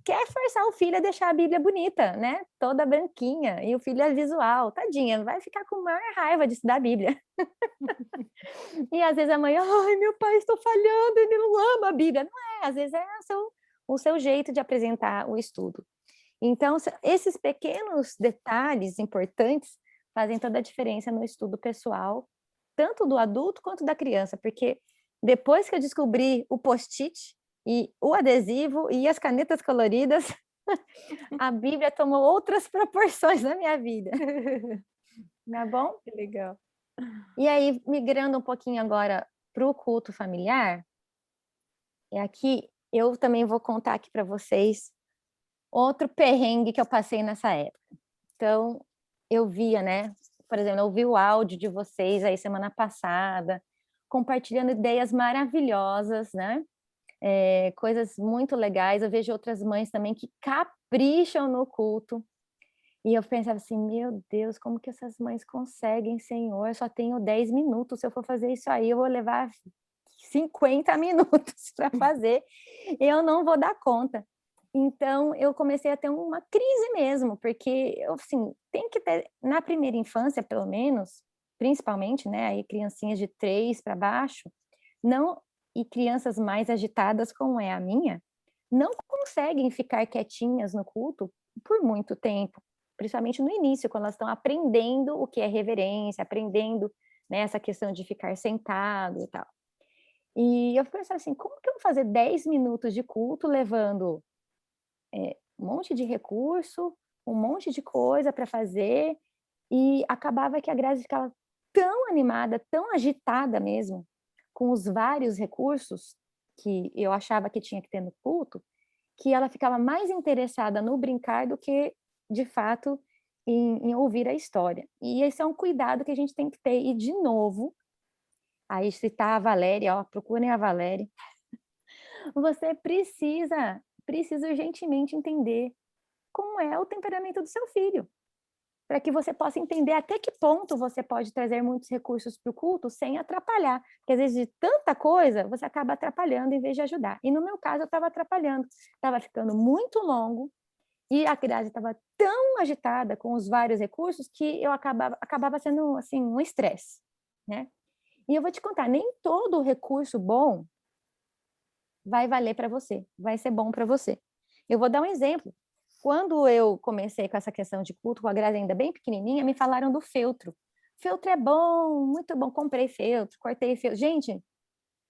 quer forçar o filho a deixar a Bíblia bonita, né, toda branquinha, e o filho é visual, tadinha, vai ficar com maior raiva de estudar a Bíblia. E às vezes a mãe, ai, meu pai está falhando, ele não ama a Bíblia. Não é, às vezes é o seu jeito de apresentar o estudo. Então, esses pequenos detalhes importantes fazem toda a diferença no estudo pessoal, tanto do adulto quanto da criança, porque depois que eu descobri o post-it e o adesivo e as canetas coloridas, a Bíblia tomou outras proporções na minha vida. Tá bom? Que legal. E aí, migrando um pouquinho agora para o culto familiar, aqui eu também vou contar aqui para vocês outro perrengue que eu passei nessa época. Então, eu via, né? Por exemplo, eu ouvi o áudio de vocês aí semana passada, compartilhando ideias maravilhosas, né? Coisas muito legais. Eu vejo outras mães também que capricham no culto. E eu pensava assim, meu Deus, como que essas mães conseguem, Senhor? Eu só tenho 10 minutos, se eu for fazer isso aí, eu vou levar 50 minutos para fazer, eu não vou dar conta. Então, eu comecei a ter uma crise mesmo, porque, assim, tem que ter, na primeira infância, pelo menos, principalmente, né, aí criancinhas de 3 para baixo, não, e crianças mais agitadas, como é a minha, não conseguem ficar quietinhas no culto por muito tempo, principalmente no início, quando elas estão aprendendo o que é reverência, aprendendo, né, essa questão de ficar sentado e tal. E eu pensei assim, como que eu vou fazer 10 minutos de culto levando um monte de recurso, um monte de coisa para fazer, e acabava que a Grazi ficava tão animada, tão agitada mesmo, com os vários recursos que eu achava que tinha que ter no culto, que ela ficava mais interessada no brincar do que, de fato, em ouvir a história. E esse é um cuidado que a gente tem que ter. E, de novo, aí citar a Valéria, ó, procurem a Valéria, você precisa urgentemente entender como é o temperamento do seu filho, para que você possa entender até que ponto você pode trazer muitos recursos para o culto sem atrapalhar, porque às vezes de tanta coisa você acaba atrapalhando em vez de ajudar. E no meu caso eu estava atrapalhando, estava ficando muito longo e a Grazi estava tão agitada com os vários recursos que eu acabava sendo assim um estresse, né? E eu vou te contar, nem todo recurso bom vai valer para você, vai ser bom para você. Eu vou dar um exemplo. Quando eu comecei com essa questão de culto, com a Grazi ainda bem pequenininha, me falaram do feltro. Feltro é bom, muito bom. Comprei feltro, cortei feltro. Gente,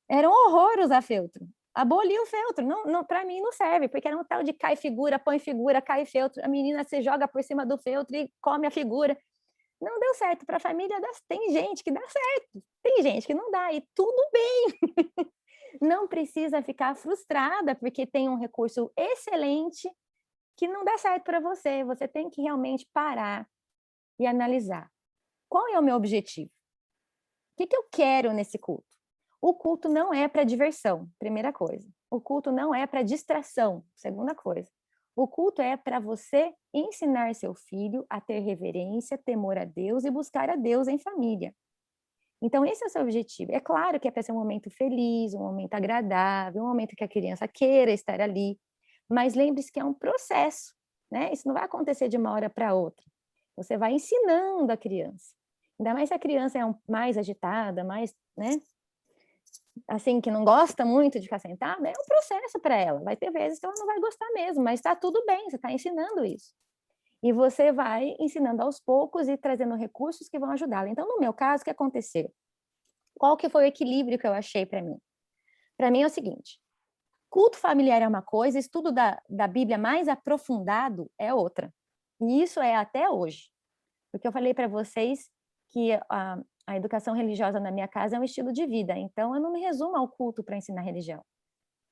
era um horror usar feltro. Aboli o feltro. Não, para mim não serve, porque era um tal de cai figura, põe figura, cai feltro. A menina se joga por cima do feltro e come a figura. Não deu certo. Para a família, tem gente que dá certo. Tem gente que não dá, e tudo bem. Não precisa ficar frustrada porque tem um recurso excelente que não dá certo para você. Você tem que realmente parar e analisar. Qual é o meu objetivo? O que eu quero nesse culto? O culto não é para diversão, primeira coisa. O culto não é para distração, segunda coisa. O culto é para você ensinar seu filho a ter reverência, temor a Deus e buscar a Deus em família. Então, esse é o seu objetivo. É claro que é para ser um momento feliz, um momento agradável, um momento que a criança queira estar ali, mas lembre-se que é um processo, né? Isso não vai acontecer de uma hora para outra. Você vai ensinando a criança. Ainda mais se a criança é mais agitada, mais, né? Assim, que não gosta muito de ficar sentada, é um processo para ela. Vai ter vezes que ela não vai gostar mesmo, mas está tudo bem, você está ensinando isso. E você vai ensinando aos poucos e trazendo recursos que vão ajudá-la. Então, no meu caso, o que aconteceu? Qual que foi o equilíbrio que eu achei para mim? Para mim é o seguinte, culto familiar é uma coisa, estudo da Bíblia mais aprofundado é outra. E isso é até hoje. Porque eu falei para vocês que a educação religiosa na minha casa é um estilo de vida, então eu não me resumo ao culto para ensinar religião.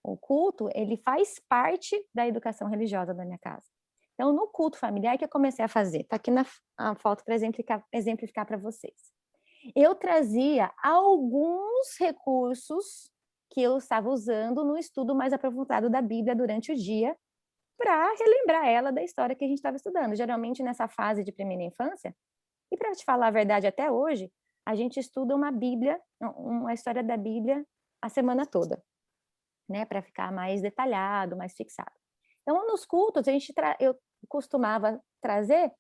O culto, ele faz parte da educação religiosa da minha casa. Então, no culto familiar, o que eu comecei a fazer? Está aqui a foto para exemplificar para vocês. Eu trazia alguns recursos que eu estava usando no estudo mais aprofundado da Bíblia durante o dia, para relembrar ela da história que a gente estava estudando. Geralmente, nessa fase de primeira infância, e para te falar a verdade, até hoje, a gente estuda uma Bíblia, uma história da Bíblia a semana toda, né, para ficar mais detalhado, mais fixado. Então, nos cultos, eu costumava trazer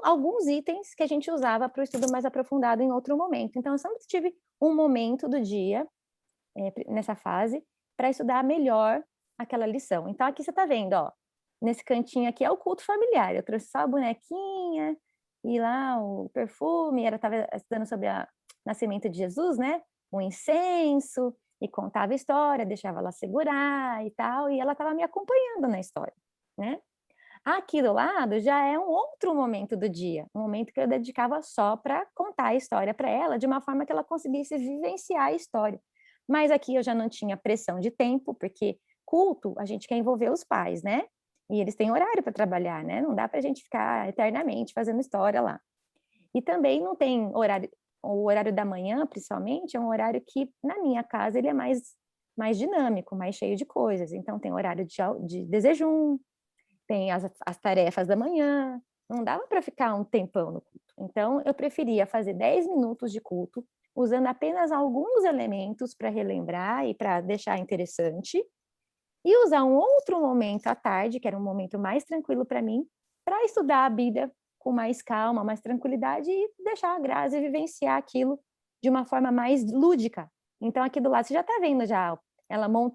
alguns itens que a gente usava para o estudo mais aprofundado em outro momento. Então, eu sempre tive um momento do dia, nessa fase, para estudar melhor aquela lição. Então, aqui você está vendo, ó, nesse cantinho aqui é o culto familiar. Eu trouxe só a bonequinha, e lá o perfume, ela estava estudando sobre o nascimento de Jesus, né? O incenso, e contava a história, deixava ela segurar e tal, e ela estava me acompanhando na história, né? Aqui do lado já é um outro momento do dia, um momento que eu dedicava só para contar a história para ela, de uma forma que ela conseguisse vivenciar a história. Mas aqui eu já não tinha pressão de tempo, porque culto a gente quer envolver os pais, né? E eles têm horário para trabalhar, né? Não dá para a gente ficar eternamente fazendo história lá. E também não tem horário, o horário da manhã, principalmente, é um horário que, na minha casa, ele é mais dinâmico, mais cheio de coisas. Então, tem horário de desejum, tem as tarefas da manhã, não dava para ficar um tempão no culto. Então, eu preferia fazer 10 minutos de culto, usando apenas alguns elementos para relembrar e para deixar interessante, e usar um outro momento à tarde, que era um momento mais tranquilo para mim, para estudar a Bíblia com mais calma, mais tranquilidade e deixar a Grazi vivenciar aquilo de uma forma mais lúdica. Então, aqui do lado, você já está vendo já,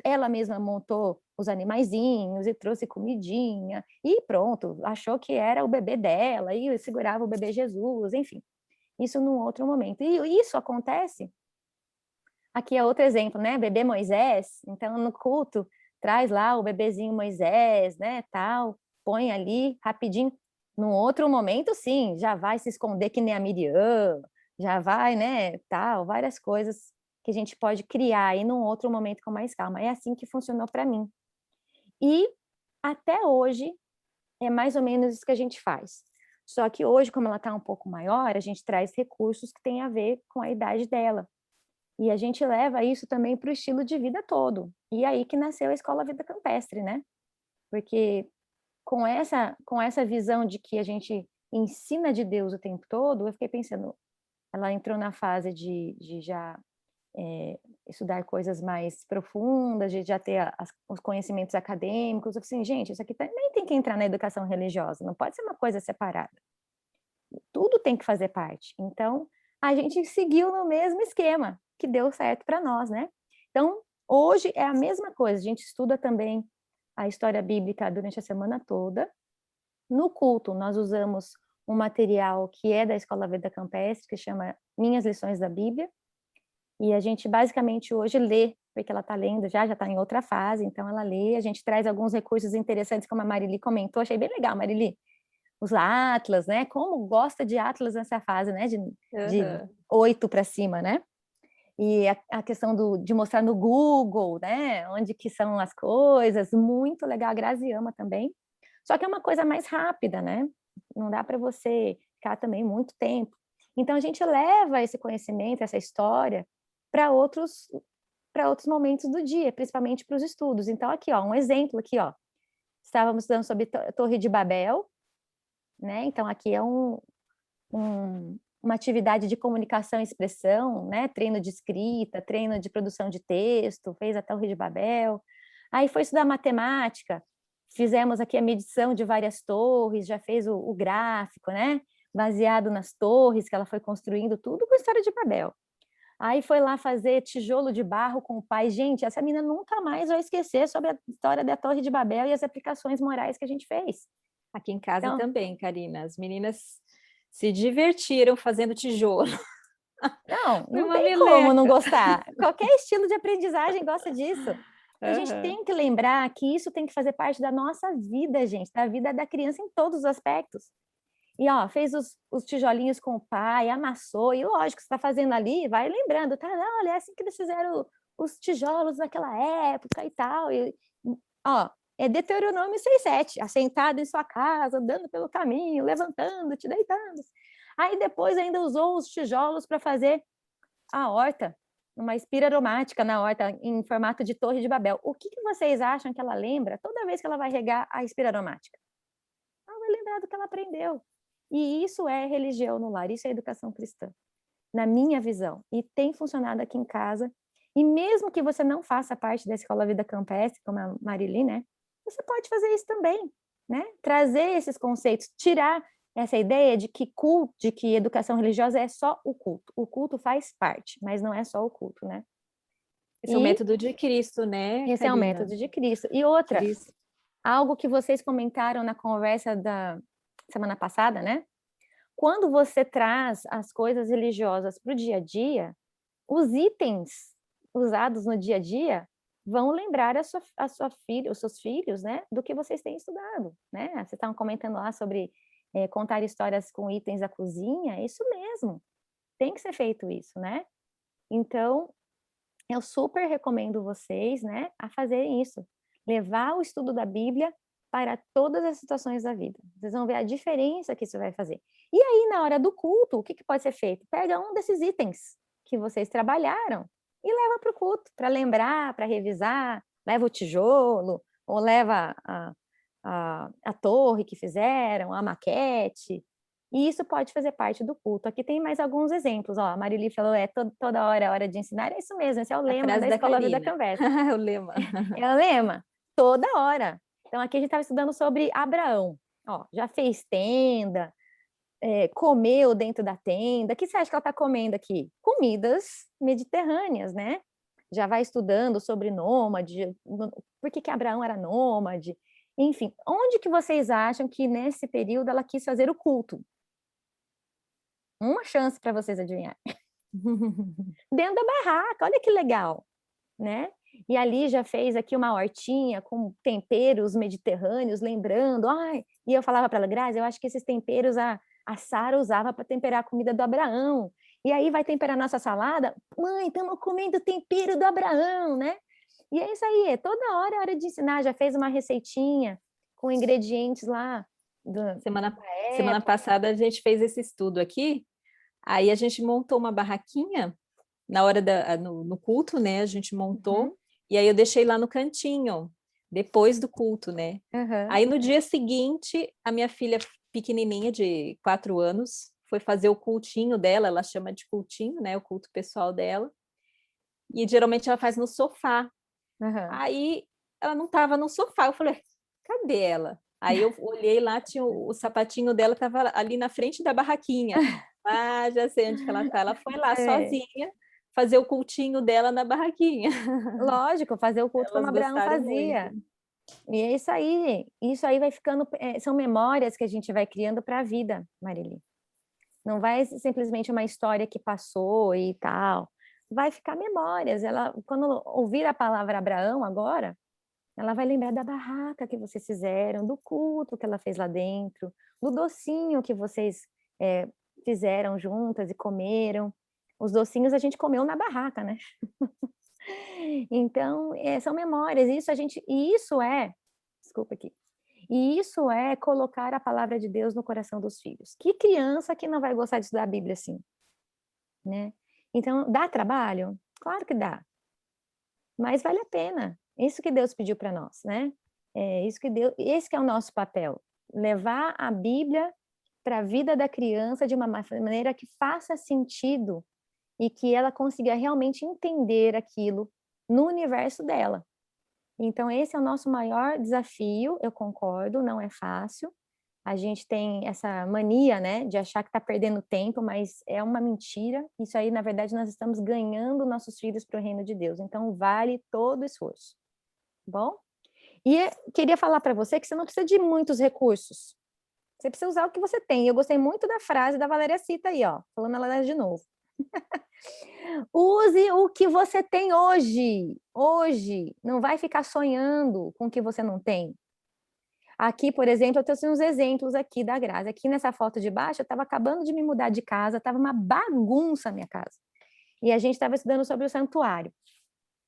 ela mesma montou os animaizinhos e trouxe comidinha, e pronto, achou que era o bebê dela, e segurava o bebê Jesus, enfim. Isso num outro momento. E isso acontece, aqui é outro exemplo, né? Bebê Moisés, então no culto, traz lá o bebezinho Moisés, né, tal, põe ali rapidinho. Num outro momento, sim, já vai se esconder que nem a Miriam, já vai, né, tal, várias coisas que a gente pode criar aí num outro momento com mais calma. É assim que funcionou para mim. E até hoje é mais ou menos isso que a gente faz. Só que hoje, como ela está um pouco maior, a gente traz recursos que têm a ver com a idade dela. E a gente leva isso também para o estilo de vida todo. E aí que nasceu a Escola Vida Campestre, né? Porque com essa visão de que a gente ensina de Deus o tempo todo, eu fiquei pensando, ela entrou na fase de já estudar coisas mais profundas, de já ter os conhecimentos acadêmicos. Eu falei assim, gente, isso aqui também tem que entrar na educação religiosa, não pode ser uma coisa separada. Tudo tem que fazer parte. Então, a gente seguiu no mesmo esquema, que deu certo para nós, né? Então, hoje é a mesma coisa, a gente estuda também a história bíblica durante a semana toda. No culto, nós usamos um material que é da Escola Vida Campestre, que chama Minhas Lições da Bíblia, e a gente basicamente hoje lê, porque ela está lendo já está em outra fase, então ela lê, a gente traz alguns recursos interessantes, como a Marili comentou, achei bem legal, Marili, os atlas, né? Como gosta de atlas nessa fase, né? De 8 para cima, né? E a questão de mostrar no Google, né? Onde que são as coisas, muito legal. A Grazi ama também. Só que é uma coisa mais rápida, né? Não dá para você ficar também muito tempo. Então a gente leva esse conhecimento, essa história para outros momentos do dia, principalmente para os estudos. Então aqui, ó, um exemplo aqui, ó. Estávamos estudando sobre a Torre de Babel, né? Então aqui é uma atividade de comunicação e expressão, né? Treino de escrita, treino de produção de texto, fez a Torre de Babel. Aí foi estudar matemática, fizemos aqui a medição de várias torres, já fez o gráfico, né? Baseado nas torres que ela foi construindo, tudo com a história de Babel. Aí foi lá fazer tijolo de barro com o pai. Gente, essa menina nunca mais vai esquecer sobre a história da Torre de Babel e as aplicações morais que a gente fez. Aqui em casa Então, também, Karina. As meninas se divertiram fazendo tijolo. Não, Foi não uma tem como não meleca. gostar. Qualquer estilo de aprendizagem gosta disso. A gente Aham. tem que lembrar que isso tem que fazer parte da nossa vida, gente, da vida da criança em todos os aspectos. E, ó, fez os tijolinhos com o pai, amassou, e lógico, você está fazendo ali, vai lembrando, tá? Não, olha, é assim que eles fizeram os tijolos naquela época e tal. E, ó, é Deuteronômio 6:7, assentado em sua casa, andando pelo caminho, levantando-te, deitando. Aí depois ainda usou os tijolos para fazer a horta, uma espira aromática na horta, em formato de Torre de Babel. O que vocês acham que ela lembra toda vez que ela vai regar a espira aromática? Ela vai lembrar do que ela aprendeu. E isso é religião no lar, isso é educação cristã, na minha visão. E tem funcionado aqui em casa. E mesmo que você não faça parte da Escola Vida Campestre, como a Marili, né? Você pode fazer isso também, né? Trazer esses conceitos, tirar essa ideia de que culto, de que educação religiosa é só o culto. O culto faz parte, mas não é só o culto, né? Esse é o E método de Cristo, né, esse é o Karina? método de Cristo. E outra, Cristo. algo que vocês comentaram na conversa da semana passada, né? Quando você traz as coisas religiosas para o dia a dia, os itens usados no dia a dia vão lembrar a sua filha, os seus filhos, né, do que vocês têm estudado, né? Vocês estavam comentando lá sobre contar histórias com itens da cozinha, é isso mesmo, tem que ser feito isso, né? Então, eu super recomendo vocês, né, a fazerem isso, levar o estudo da Bíblia para todas as situações da vida. Vocês vão ver a diferença que isso vai fazer. E aí, na hora do culto, o que pode ser feito? Pega um desses itens que vocês trabalharam e leva para o culto, para lembrar, para revisar, leva o tijolo, ou leva a torre que fizeram, a maquete, e isso pode fazer parte do culto. Aqui tem mais alguns exemplos, ó, a Marili falou, toda hora é hora de ensinar, é isso mesmo, esse é o A lema frase da da Escola Vida Karina. Conversa. O lema. É o lema, toda hora. Então aqui a gente estava estudando sobre Abraão, ó, já fez tenda, comeu dentro da tenda, o que você acha que ela está comendo aqui? Comidas mediterrâneas, né? Já vai estudando sobre nômade, por que Abraão era nômade, enfim, onde que vocês acham que nesse período ela quis fazer o culto? Uma chance para vocês adivinhar. Dentro da barraca, olha que legal, né? E ali já fez aqui uma hortinha com temperos mediterrâneos, lembrando, ai, e eu falava para ela, Grazi, eu acho que esses temperos a Sara usava para temperar a comida do Abraão. E aí vai temperar nossa salada? Mãe, estamos comendo tempero do Abraão, né? E é isso aí, toda hora é hora de ensinar. Já fez uma receitinha com ingredientes lá Semana passada a gente fez esse estudo aqui, aí a gente montou uma barraquinha na hora no culto, né? A gente montou, e aí eu deixei lá no cantinho, depois do culto, né? Aí no dia seguinte, a minha filha pequenininha, de 4 anos, foi fazer o cultinho dela, ela chama de cultinho, né? O culto pessoal dela. E geralmente ela faz no sofá. Aí ela não estava no sofá, eu falei, cadê ela? Aí eu olhei lá, tinha o sapatinho dela, estava ali na frente da barraquinha. Ah, já sei onde que ela está. Ela foi lá sozinha fazer o cultinho dela na barraquinha. Lógico, fazer o culto como Elas Abraão gostaram fazia. muito. E é isso aí vai ficando, são memórias que a gente vai criando para a vida, Marili. Não vai simplesmente uma história que passou e tal, vai ficar memórias. Ela, quando ouvir a palavra Abraão agora, ela vai lembrar da barraca que vocês fizeram, do culto que ela fez lá dentro, do docinho que vocês fizeram juntas e comeram. Os docinhos a gente comeu na barraca, né? Então, são memórias, desculpa aqui, e isso é colocar a palavra de Deus no coração dos filhos. Que criança que não vai gostar de estudar a Bíblia assim, né? Então, dá trabalho? Claro que dá, mas vale a pena. Isso que Deus pediu para nós, né? Esse que é o nosso papel, levar a Bíblia para a vida da criança de uma maneira que faça sentido e que ela consiga realmente entender aquilo no universo dela. Então, esse é o nosso maior desafio, eu concordo, não é fácil. A gente tem essa mania, né, de achar que está perdendo tempo, mas é uma mentira. Isso aí, na verdade, nós estamos ganhando nossos filhos para o reino de Deus. Então, vale todo o esforço. Bom? E queria falar para você que você não precisa de muitos recursos. Você precisa usar o que você tem. Eu gostei muito da frase da Valéria Cita aí, ó, falando ela de novo. Use o que você tem hoje. Hoje. Não vai ficar sonhando com o que você não tem. Aqui, por exemplo, eu trouxe uns exemplos aqui da Grazi. Aqui nessa foto de baixo, eu estava acabando de me mudar de casa, estava uma bagunça a minha casa. E a gente estava estudando sobre o santuário.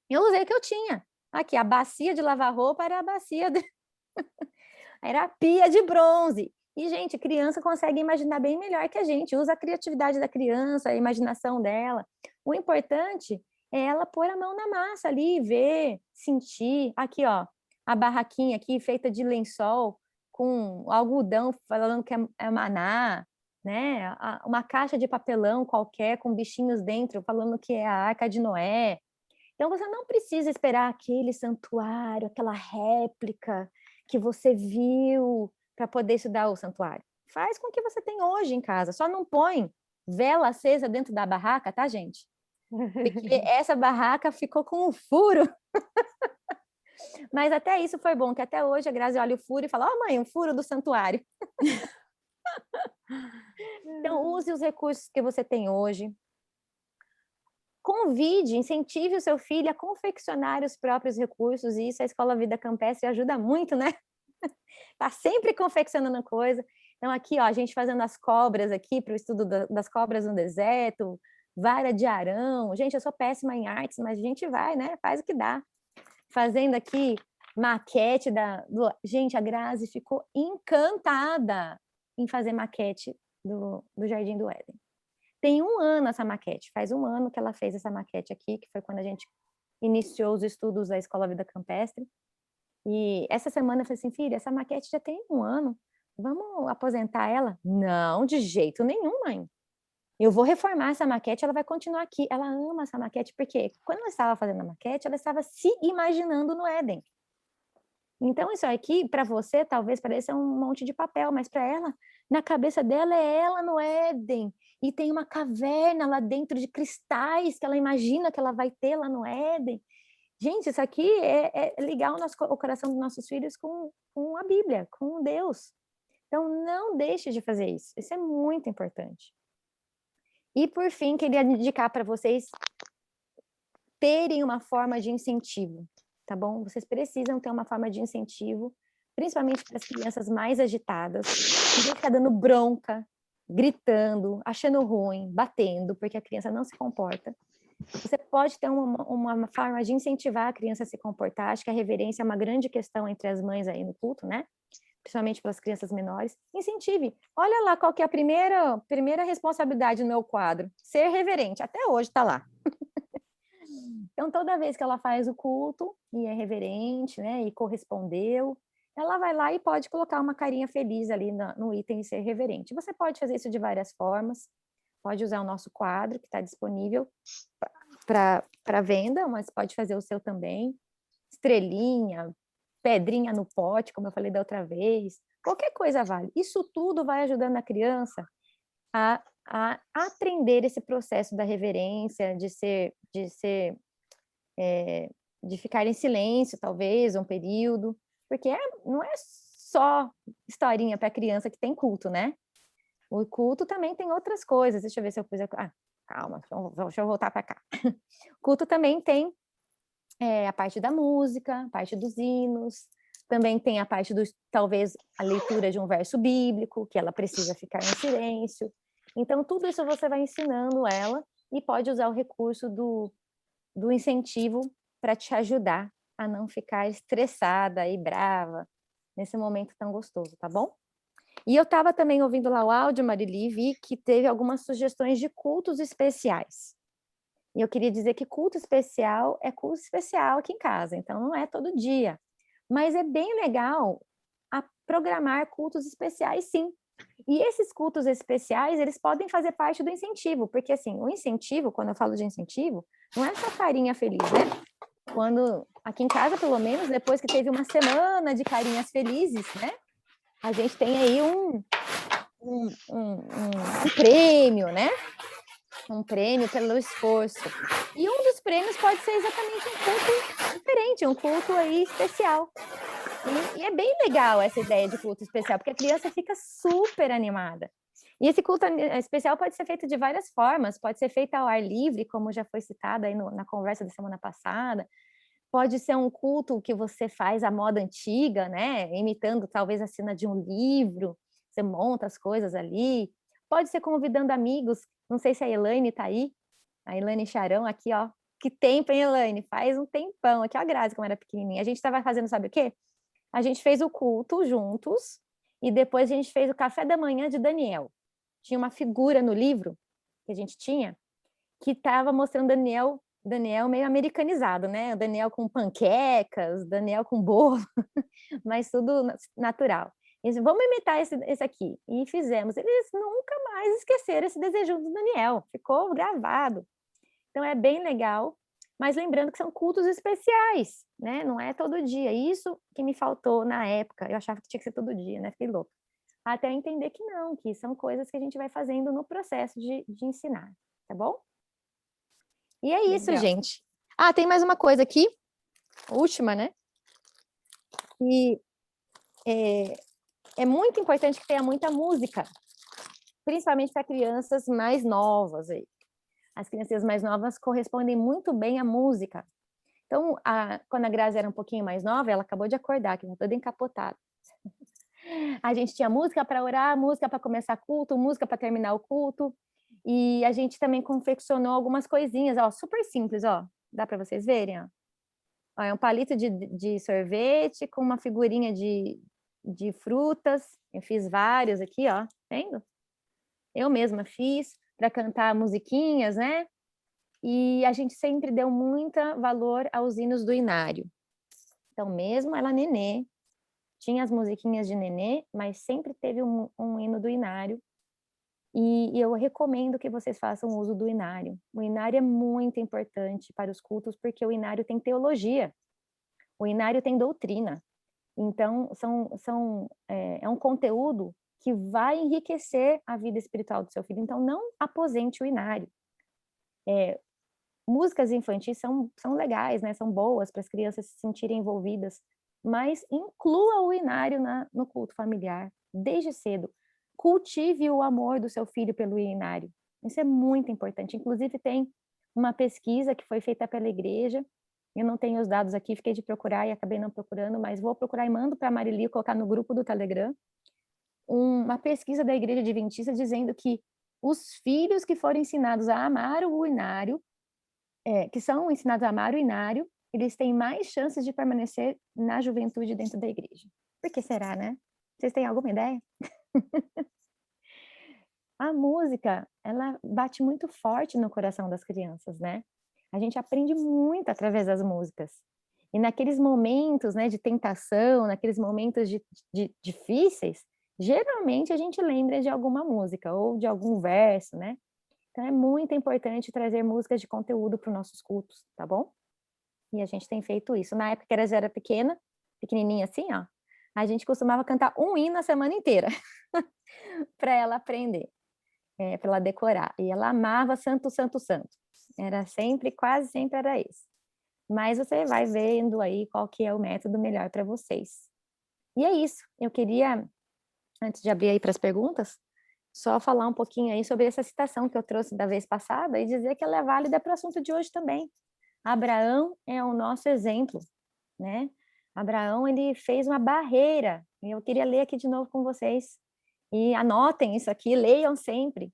Eu usei o que eu tinha. Aqui, a bacia de lavar roupa era a bacia... Era a pia de bronze. E, gente, criança consegue imaginar bem melhor que a gente. Usa a criatividade da criança, a imaginação dela. O importante é ela pôr a mão na massa ali, ver, sentir. Aqui, ó, a barraquinha aqui feita de lençol com algodão falando que é maná, né? Uma caixa de papelão qualquer com bichinhos dentro falando que é a Arca de Noé. Então, você não precisa esperar aquele santuário, aquela réplica que você viu para poder estudar o santuário. Faz com o que você tem hoje em casa. Só não põe vela acesa dentro da barraca, tá, gente? Porque essa barraca ficou com um furo. Mas até isso foi bom, que até hoje a Grazi olha o furo e fala, ó, mãe, um furo do santuário. Então, use os recursos que você tem hoje. Convide, incentive o seu filho a confeccionar os próprios recursos, e isso a Escola Vida Campestre ajuda muito, né? Tá sempre confeccionando coisa. Então, aqui, ó, a gente fazendo as cobras aqui para o estudo das cobras no deserto, vara de arão. Gente, eu sou péssima em artes, mas a gente vai, né? Faz o que dá. Fazendo aqui maquete Gente, a Grazi ficou encantada em fazer maquete do Jardim do Éden. Tem 1 ano essa maquete, faz 1 ano que ela fez essa maquete aqui, que foi quando a gente iniciou os estudos da Escola Vida Campestre. E essa semana eu falei assim, filha, essa maquete já tem 1 ano, vamos aposentar ela? Não, de jeito nenhum, mãe. Eu vou reformar essa maquete, ela vai continuar aqui. Ela ama essa maquete, porque quando ela estava fazendo a maquete, ela estava se imaginando no Éden. Então, isso aqui, para você, talvez pareça um monte de papel, mas para ela, na cabeça dela, é ela no Éden. E tem uma caverna lá dentro de cristais que ela imagina que ela vai ter lá no Éden. Gente, isso aqui é ligar o coração dos nossos filhos com a Bíblia, com Deus. Então, não deixe de fazer isso. Isso é muito importante. E, por fim, queria indicar para vocês terem uma forma de incentivo, tá bom? Vocês precisam ter uma forma de incentivo, principalmente para as crianças mais agitadas, que vão ficar dando bronca, gritando, achando ruim, batendo, porque a criança não se comporta. Você pode ter uma forma de incentivar a criança a se comportar. Acho que a reverência é uma grande questão entre as mães aí no culto, né? Principalmente para as crianças menores. Incentive. Olha lá qual que é a primeira responsabilidade no meu quadro. Ser reverente. Até hoje está lá. Então, toda vez que ela faz o culto e é reverente, né, e correspondeu, ela vai lá e pode colocar uma carinha feliz ali no item ser reverente. Você pode fazer isso de várias formas. Pode usar o nosso quadro, que está disponível para venda, mas pode fazer o seu também. Estrelinha, pedrinha no pote, como eu falei da outra vez. Qualquer coisa vale. Isso tudo vai ajudando a criança a aprender esse processo da reverência, de ficar em silêncio, talvez, um período, porque não é só historinha para criança que tem culto, né? O culto também tem outras coisas. Deixa eu ver se eu pus... calma, deixa eu voltar para cá. O culto também tem a parte da música, a parte dos hinos, também tem a parte talvez, a leitura de um verso bíblico, que ela precisa ficar em silêncio. Então, tudo isso você vai ensinando ela e pode usar o recurso do incentivo para te ajudar a não ficar estressada e brava nesse momento tão gostoso, tá bom? E eu estava também ouvindo lá o áudio, Marili, e vi que teve algumas sugestões de cultos especiais. E eu queria dizer que culto especial é culto especial aqui em casa, então não é todo dia. Mas é bem legal programar cultos especiais, sim. E esses cultos especiais, eles podem fazer parte do incentivo, porque assim, o incentivo, quando eu falo de incentivo, não é só carinha feliz, né? Quando, aqui em casa, pelo menos, depois que teve uma semana de carinhas felizes, né? A gente tem aí um prêmio, né? Um prêmio pelo esforço. E um dos prêmios pode ser exatamente um culto diferente, um culto aí especial. E é bem legal essa ideia de culto especial, porque a criança fica super animada. E esse culto especial pode ser feito de várias formas, pode ser feito ao ar livre, como já foi citado aí na conversa da semana passada, pode ser um culto que você faz à moda antiga, né, imitando talvez a cena de um livro, você monta as coisas ali, pode ser convidando amigos, não sei se a Elaine está aí, a Elaine Charão aqui, ó, que tempo, hein, Elaine? Faz um tempão, aqui ó, a Grazi, como era pequenininha, a gente estava fazendo, sabe o quê? A gente fez o culto juntos, e depois a gente fez o café da manhã de Daniel. Tinha uma figura no livro que a gente tinha que estava mostrando Daniel meio americanizado, né? O Daniel com panquecas, Daniel com bolo, mas tudo natural. Eles, vamos imitar esse aqui. E fizemos. Eles nunca mais esqueceram esse desejo do Daniel. Ficou gravado. Então é bem legal. Mas lembrando que são cultos especiais, né? Não é todo dia. Isso que me faltou na época. Eu achava que tinha que ser todo dia, né? Fiquei louca. Até entender que não, que são coisas que a gente vai fazendo no processo de ensinar, tá bom? E é isso, Legal. gente. Ah, tem mais uma coisa aqui, última, né? E é muito importante que tenha muita música, principalmente para crianças mais novas aí. As crianças mais novas correspondem muito bem à música. Então, quando a Grazi era um pouquinho mais nova, ela acabou de acordar, que está toda encapotada. A gente tinha música para orar, música para começar culto, música para terminar o culto. E a gente também confeccionou algumas coisinhas, ó, super simples, ó. Dá para vocês verem, ó. Ó, é um palito de sorvete com uma figurinha de frutas. Eu fiz vários aqui, ó. Vendo? Eu mesma fiz para cantar musiquinhas, né? E a gente sempre deu muita valor aos hinos do Inário. Então, mesmo ela nenê, tinha as musiquinhas de nenê, mas sempre teve um hino do Inário. E eu recomendo que vocês façam uso do Inário. O Inário é muito importante para os cultos, porque o Inário tem teologia, o Inário tem doutrina. Então, é um conteúdo que vai enriquecer a vida espiritual do seu filho. Então, não aposente o Inário. Músicas infantis são legais, né? São boas para as crianças se sentirem envolvidas, mas inclua o Inário no culto familiar, desde cedo. Cultive o amor do seu filho pelo Inário. Isso é muito importante. Inclusive, tem uma pesquisa que foi feita pela igreja. Eu não tenho os dados aqui, fiquei de procurar e acabei não procurando, mas vou procurar e mando para a Marili colocar no grupo do Telegram. Uma pesquisa da Igreja Adventista dizendo que os filhos que foram ensinados a amar o Inário, que são ensinados a amar o Inário, eles têm mais chances de permanecer na juventude dentro da igreja. Por que será, né? Vocês têm alguma ideia? A música, ela bate muito forte no coração das crianças, né? A gente aprende muito através das músicas. E naqueles momentos, né, de tentação, naqueles momentos difíceis, geralmente a gente lembra de alguma música ou de algum verso, né? Então é muito importante trazer músicas de conteúdo para os nossos cultos, tá bom? E a gente tem feito isso. Na época que ela já era pequenininha assim, ó, a gente costumava cantar um hino a semana inteira para ela aprender, para ela decorar. E ela amava Santo, Santo, Santo. Era sempre, quase sempre era esse. Mas você vai vendo aí qual que é o método melhor para vocês. E é isso. Eu queria, antes de abrir aí para as perguntas, só falar um pouquinho aí sobre essa citação que eu trouxe da vez passada e dizer que ela é válida para o assunto de hoje também. Abraão é o nosso exemplo, né? Abraão, ele fez uma barreira. E eu queria ler aqui de novo com vocês. E anotem isso aqui, leiam sempre.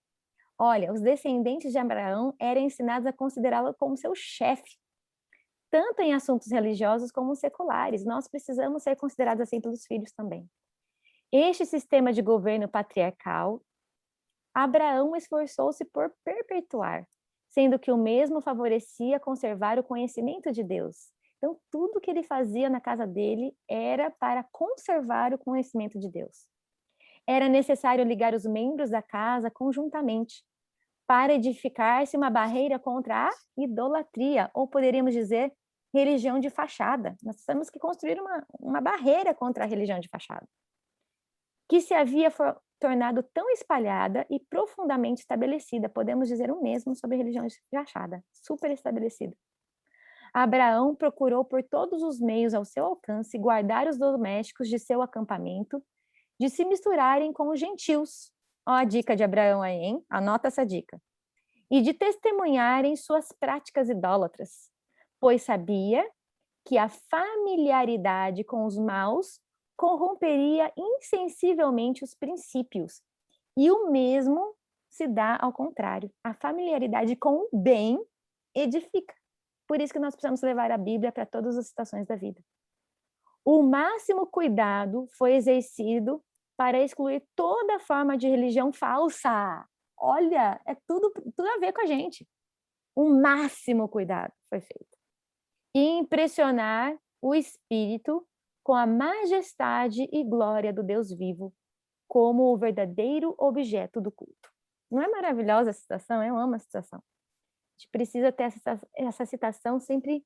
Olha, os descendentes de Abraão eram ensinados a considerá-lo como seu chefe, tanto em assuntos religiosos como seculares. Nós precisamos ser considerados assim pelos filhos também. Este sistema de governo patriarcal, Abraão esforçou-se por perpetuar, sendo que o mesmo favorecia conservar o conhecimento de Deus. Então, tudo que ele fazia na casa dele era para conservar o conhecimento de Deus. Era necessário ligar os membros da casa conjuntamente, para edificar-se uma barreira contra a idolatria, ou poderíamos dizer, religião de fachada. Nós temos que construir uma barreira contra a religião de fachada, que se havia tornado tão espalhada e profundamente estabelecida. Podemos dizer o mesmo sobre a religião de fachada, super estabelecida. Abraão procurou por todos os meios ao seu alcance guardar os domésticos de seu acampamento de se misturarem com os gentios, Ó a dica de Abraão aí, hein? Anota essa dica. E de testemunharem suas práticas idólatras, pois sabia que a familiaridade com os maus corromperia insensivelmente os princípios. E o mesmo se dá ao contrário. A familiaridade com o bem edifica. Por isso que nós precisamos levar a Bíblia para todas as situações da vida. O máximo cuidado foi exercido para excluir toda forma de religião falsa. Olha, é tudo a ver com a gente. O máximo cuidado foi feito. E impressionar o espírito com a majestade e glória do Deus vivo, como o verdadeiro objeto do culto. Não é maravilhosa a citação? Eu amo a citação. A gente precisa ter essa citação sempre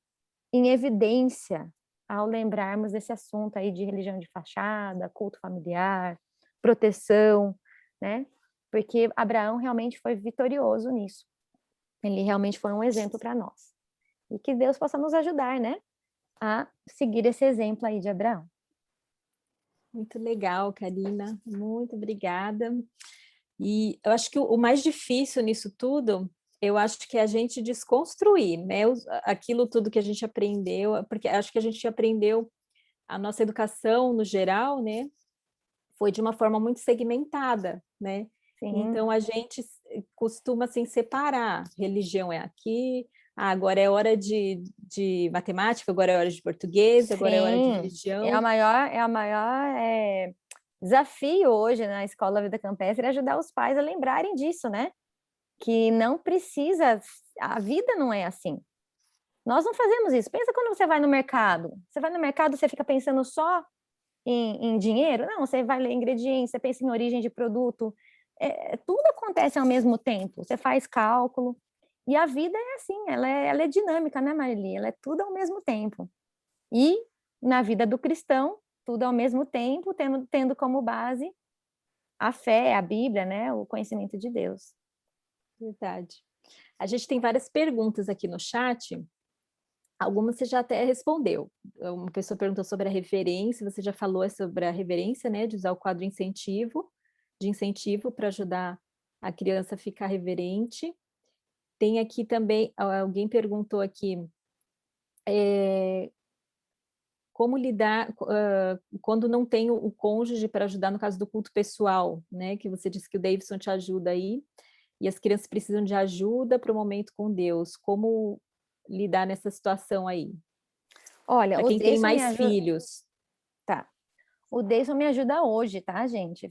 em evidência ao lembrarmos desse assunto aí de religião de fachada, culto familiar, proteção, né? Porque Abraão realmente foi vitorioso nisso. Ele realmente foi um exemplo para nós. E que Deus possa nos ajudar, né? A seguir esse exemplo aí de Abraão. Muito legal, Karina. Muito obrigada. E eu acho que o mais difícil nisso tudo, eu acho que é a gente desconstruir, né? Aquilo tudo que a gente aprendeu, porque acho que a gente aprendeu a nossa educação no geral, né? Foi de uma forma muito segmentada, né? Sim. Então a gente costuma assim separar, religião é aqui, agora é hora de matemática, agora é hora de português, agora é hora de religião. É a maior desafio hoje na Escola Vida Campestre é ajudar os pais a lembrarem disso, né? Que não precisa, a vida não é assim. Nós não fazemos isso. Pensa quando você vai no mercado. Você vai no mercado, você fica pensando só em dinheiro? Não, você vai ler ingredientes, você pensa em origem de produto. Tudo acontece ao mesmo tempo. Você faz cálculo. E a vida é assim, ela é dinâmica, né, Marili? Ela é tudo ao mesmo tempo. E na vida do cristão, tudo ao mesmo tempo, tendo como base a fé, a Bíblia, né, o conhecimento de Deus. Verdade. A gente tem várias perguntas aqui no chat. Algumas você já até respondeu. Uma pessoa perguntou sobre a reverência, você já falou sobre a reverência, né, de usar o quadro de incentivo para ajudar a criança a ficar reverente. Tem aqui também, alguém perguntou aqui, como lidar quando não tem o cônjuge para ajudar no caso do culto pessoal, né, que você disse que o Davidson te ajuda aí, e as crianças precisam de ajuda para o momento com Deus. Como lidar nessa situação aí? Olha, para quem tem mais filhos. Tá. O Deison me ajuda hoje, tá, gente?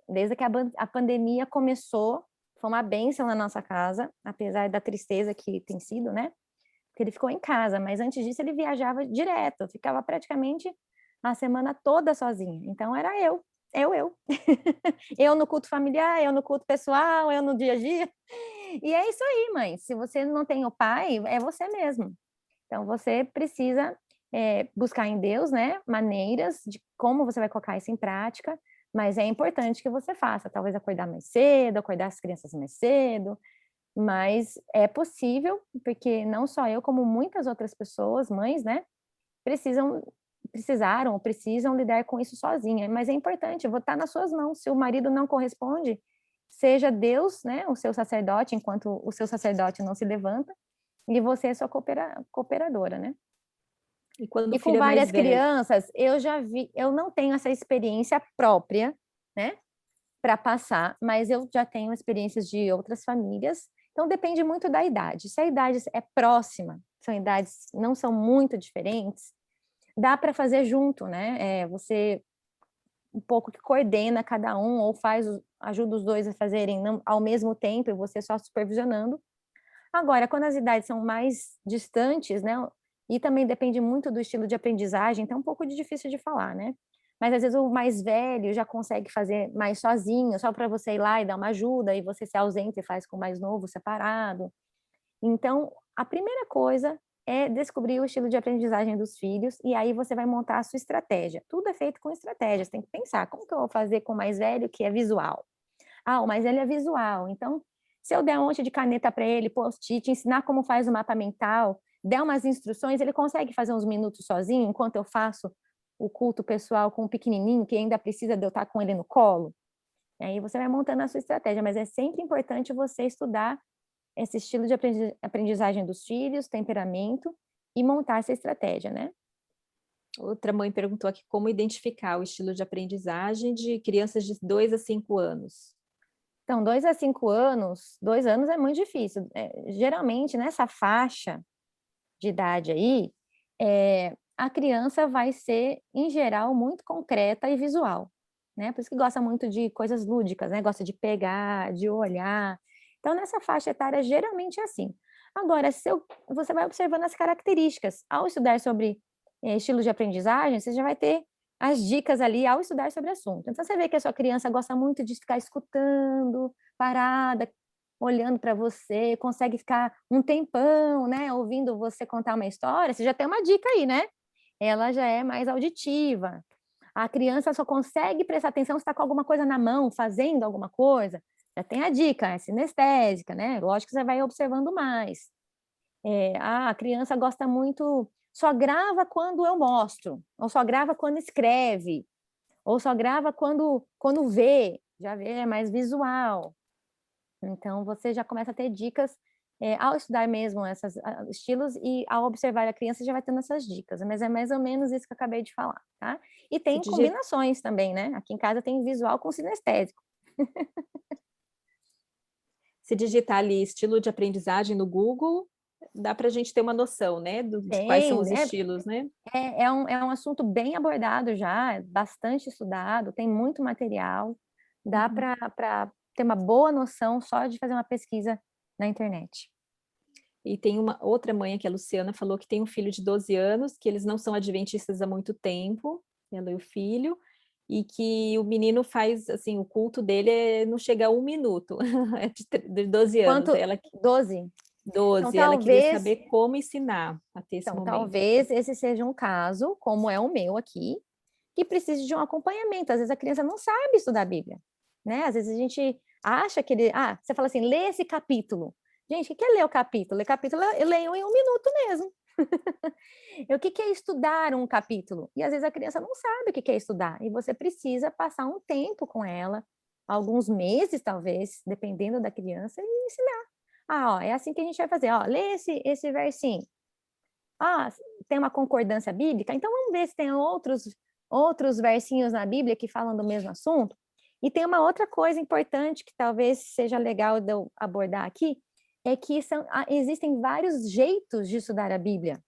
Desde que a pandemia começou, foi uma bênção na nossa casa, apesar da tristeza que tem sido, né? Porque ele ficou em casa, mas antes disso ele viajava direto, ficava praticamente a semana toda sozinho. Então era eu. Eu no culto familiar, eu no culto pessoal, eu no dia a dia. E é isso aí, mãe. Se você não tem o pai, é você mesmo. Então você precisa buscar em Deus, né, maneiras de como você vai colocar isso em prática, mas é importante que você faça, talvez acordar mais cedo, acordar as crianças mais cedo, mas é possível, porque não só eu, como muitas outras pessoas, mães, né, precisam lidar com isso sozinha, mas é importante, vou estar nas suas mãos. Se o marido não corresponde, seja Deus, né, o seu sacerdote, enquanto o seu sacerdote não se levanta, e você é sua cooperadora, né? E quando e o filho com é mais várias velho? crianças, eu já vi, eu não tenho essa experiência própria, né, para passar, mas eu já tenho experiências de outras famílias, então depende muito da idade. Se a idade é próxima, são idades não são muito diferentes, dá para fazer junto, né? Você um pouco que coordena cada um ou ajuda os dois a fazerem ao mesmo tempo e você só supervisionando. Agora, quando as idades são mais distantes, né? E também depende muito do estilo de aprendizagem, então é um pouco difícil de falar, né? Mas às vezes o mais velho já consegue fazer mais sozinho, só para você ir lá e dar uma ajuda, e você se ausenta e faz com o mais novo separado. Então, a primeira coisa é descobrir o estilo de aprendizagem dos filhos, e aí você vai montar a sua estratégia. Tudo é feito com estratégia, você tem que pensar, como que eu vou fazer com o mais velho que é visual? Ah, o mais velho é visual, então se eu der um monte de caneta para ele, post-it, ensinar como faz o mapa mental, der umas instruções, ele consegue fazer uns minutos sozinho, enquanto eu faço o culto pessoal com o pequenininho, que ainda precisa de eu estar com ele no colo? E aí você vai montando a sua estratégia, mas é sempre importante você estudar esse estilo de aprendizagem dos filhos, temperamento, e montar essa estratégia, né? Outra mãe perguntou aqui como identificar o estilo de aprendizagem de crianças de 2 a 5 anos. Então, 2 a 5 anos, 2 anos é muito difícil. Geralmente, nessa faixa de idade aí, a criança vai ser, em geral, muito concreta e visual, né? Por isso que gosta muito de coisas lúdicas, né? Gosta de pegar, de olhar. Então, nessa faixa etária, geralmente é assim. Agora, você vai observando as características. Ao estudar sobre estilos de aprendizagem, você já vai ter as dicas ali ao estudar sobre o assunto. Então, você vê que a sua criança gosta muito de ficar escutando, parada, olhando para você, consegue ficar um tempão, né, ouvindo você contar uma história, você já tem uma dica aí, né? Ela já é mais auditiva. A criança só consegue prestar atenção se está com alguma coisa na mão, fazendo alguma coisa. Já tem a dica, é sinestésica, né? Lógico que você vai observando mais. A criança gosta muito, só grava quando eu mostro, ou só grava quando escreve, ou só grava quando vê, já vê, é mais visual. Então, você já começa a ter dicas, ao estudar mesmo esses estilos e ao observar a criança já vai tendo essas dicas, mas é mais ou menos isso que eu acabei de falar, tá? E tem combinações também, né? Aqui em casa tem visual com sinestésico. Se digitar ali estilo de aprendizagem no Google, dá para a gente ter uma noção, né, de quais são os estilos, né? É um assunto bem abordado já, bastante estudado, tem muito material, dá para ter uma boa noção só de fazer uma pesquisa na internet. E tem uma outra mãe, que a Luciana, falou que tem um filho de 12 anos, que eles não são adventistas há muito tempo, ela e o filho, e que o menino faz, assim, o culto dele não chega a 1 minuto, é de 12 anos. Quanto? Ela, 12? 12, Então, ela queria saber como ensinar a ter esse momento. talvez esse seja um caso, como é o meu aqui, que precise de um acompanhamento. Às vezes a criança não sabe estudar a Bíblia, né? Às vezes a gente acha que você fala assim, lê esse capítulo. Gente, o que é ler o capítulo? Ler capítulo eu leio em 1 minuto mesmo. O que é estudar um capítulo? E às vezes a criança não sabe o que é estudar, e você precisa passar um tempo com ela, alguns meses talvez, dependendo da criança, e ensinar. Ó, é assim que a gente vai fazer, ó, lê esse versinho. Tem uma concordância bíblica? Então vamos ver se tem outros versinhos na Bíblia que falam do mesmo assunto. E tem uma outra coisa importante que talvez seja legal de eu abordar aqui, é que existem vários jeitos de estudar a Bíblia.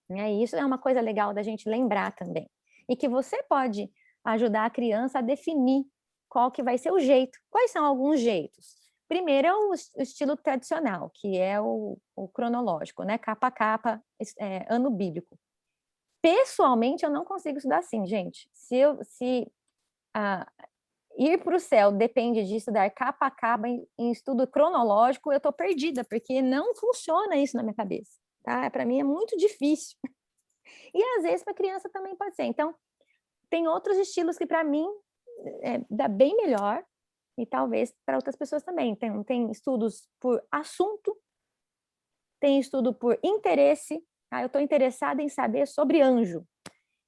Né? E isso é uma coisa legal da gente lembrar também. E que você pode ajudar a criança a definir qual que vai ser o jeito. Quais são alguns jeitos? Primeiro é o estilo tradicional, que é o cronológico, né? Capa a capa, ano bíblico. Pessoalmente, eu não consigo estudar assim, gente. Se ir para o céu depende de estudar capa a capa em estudo cronológico, eu estou perdida, porque não funciona isso na minha cabeça. Tá? Para mim é muito difícil. E às vezes para criança também pode ser. Então, tem outros estilos que para mim dá bem melhor, e talvez para outras pessoas também. Tem estudos por assunto, tem estudo por interesse. Eu estou interessada em saber sobre anjo.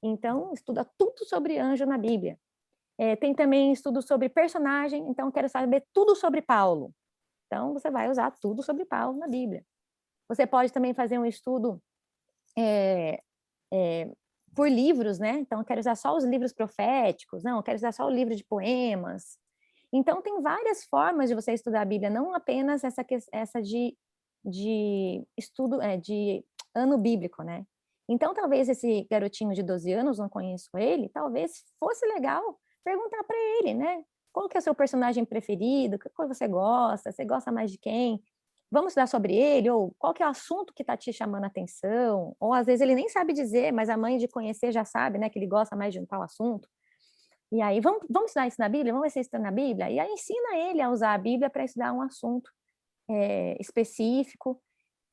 Então, estuda tudo sobre anjo na Bíblia. Tem também estudo sobre personagem, então quero saber tudo sobre Paulo. Então, você vai usar tudo sobre Paulo na Bíblia. Você pode também fazer um estudo por livros, né? Então, eu quero usar só os livros proféticos, não, eu quero usar só o livro de poemas. Então, tem várias formas de você estudar a Bíblia, não apenas essa de estudo, de ano bíblico, né? Então, talvez esse garotinho de 12 anos, não conheço ele, talvez fosse legal perguntar para ele, né? Qual que é o seu personagem preferido? Que coisa você gosta? Você gosta mais de quem? Vamos estudar sobre ele? Ou qual que é o assunto que está te chamando a atenção? Ou às vezes ele nem sabe dizer, mas a mãe de conhecer já sabe, né? Que ele gosta mais de um tal assunto. E aí, vamos estudar isso na Bíblia? Vamos ver se está na Bíblia? E aí ensina ele a usar a Bíblia para estudar um assunto específico.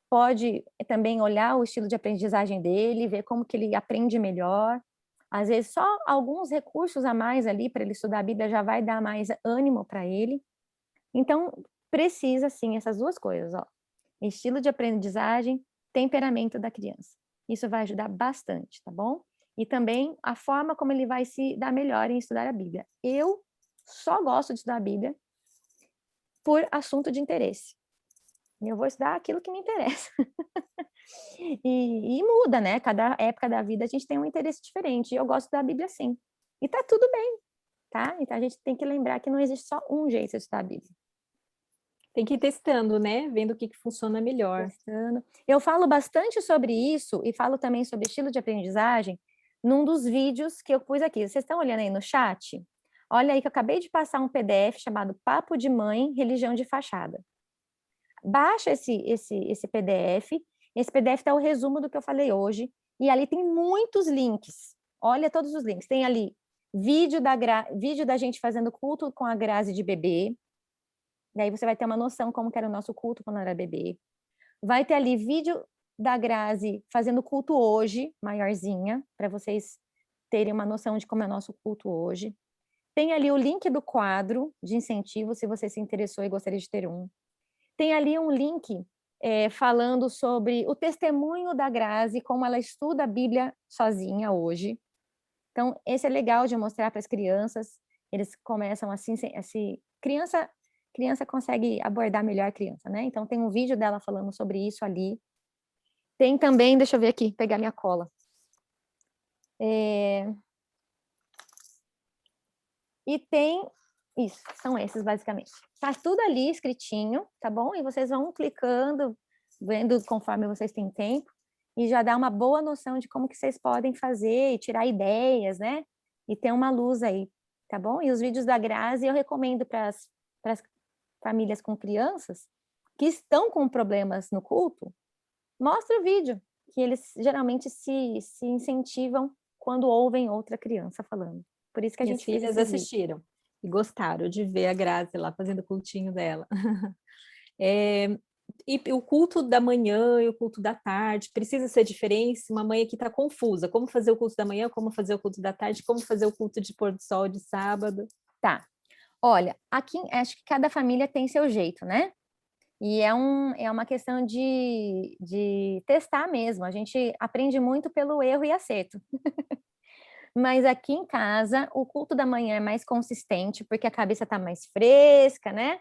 Pode também olhar o estilo de aprendizagem dele, ver como que ele aprende melhor. Às vezes, só alguns recursos a mais ali para ele estudar a Bíblia já vai dar mais ânimo para ele. Então, precisa, sim, essas duas coisas, ó. Estilo de aprendizagem, temperamento da criança. Isso vai ajudar bastante, tá bom? E também a forma como ele vai se dar melhor em estudar a Bíblia. Eu só gosto de estudar a Bíblia por assunto de interesse. Eu vou estudar aquilo que me interessa. E muda, né? Cada época da vida a gente tem um interesse diferente. E eu gosto da Bíblia sim. E tá tudo bem, tá? Então a gente tem que lembrar que não existe só um jeito de estudar a Bíblia. Tem que ir testando, né? Vendo o que funciona melhor. Testando. Eu falo bastante sobre isso e falo também sobre estilo de aprendizagem num dos vídeos que eu pus aqui. Vocês estão olhando aí no chat? Olha aí que eu acabei de passar um PDF chamado Papo de Mãe, Religião de Fachada. Baixa esse PDF. Esse PDF está o resumo do que eu falei hoje. E ali tem muitos links. Olha todos os links. Tem ali vídeo da gente fazendo culto com a Grazi de bebê. Daí você vai ter uma noção como que era o nosso culto quando era bebê. Vai ter ali vídeo da Grazi fazendo culto hoje, maiorzinha, para vocês terem uma noção de como é o nosso culto hoje. Tem ali o link do quadro de incentivo, se você se interessou e gostaria de ter um. Tem ali um link falando sobre o testemunho da Grazi, como ela estuda a Bíblia sozinha hoje. Então, esse é legal de mostrar para as crianças. Eles começam assim, criança consegue abordar melhor a criança, né? Então, tem um vídeo dela falando sobre isso ali. Tem também, deixa eu ver aqui, pegar minha cola. E tem isso, são esses basicamente. Tá tudo ali escritinho, tá bom? E vocês vão clicando, vendo conforme vocês têm tempo, e já dá uma boa noção de como que vocês podem fazer e tirar ideias, né? E ter uma luz aí, tá bom? E os vídeos da Grazi eu recomendo para as famílias com crianças que estão com problemas no culto, mostra o vídeo, que eles geralmente se incentivam quando ouvem outra criança falando. Por isso que a Minhas gente fez filhas esses assistiram e gostaram de ver a Grazi lá fazendo o cultinho dela. E o culto da manhã e o culto da tarde, precisa ser diferente? Uma mãe aqui está confusa. Como fazer o culto da manhã, como fazer o culto da tarde, como fazer o culto de pôr do sol de sábado? Tá. Olha, aqui acho que cada família tem seu jeito, né? E é uma questão de testar mesmo. A gente aprende muito pelo erro e acerto. Mas aqui em casa, o culto da manhã é mais consistente, porque a cabeça está mais fresca, né?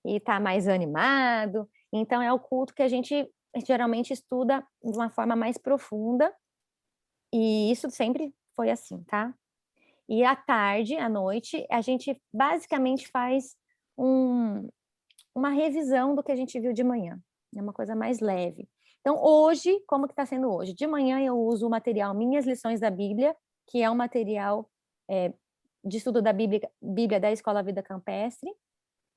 E está mais animado. Então, é o culto que a gente geralmente estuda de uma forma mais profunda. E isso sempre foi assim, tá? E à tarde, à noite, a gente basicamente faz uma revisão do que a gente viu de manhã. É uma coisa mais leve. Então, hoje, como que está sendo hoje? De manhã eu uso o material Minhas Lições da Bíblia, que é um material de estudo da Bíblia da Escola Vida Campestre.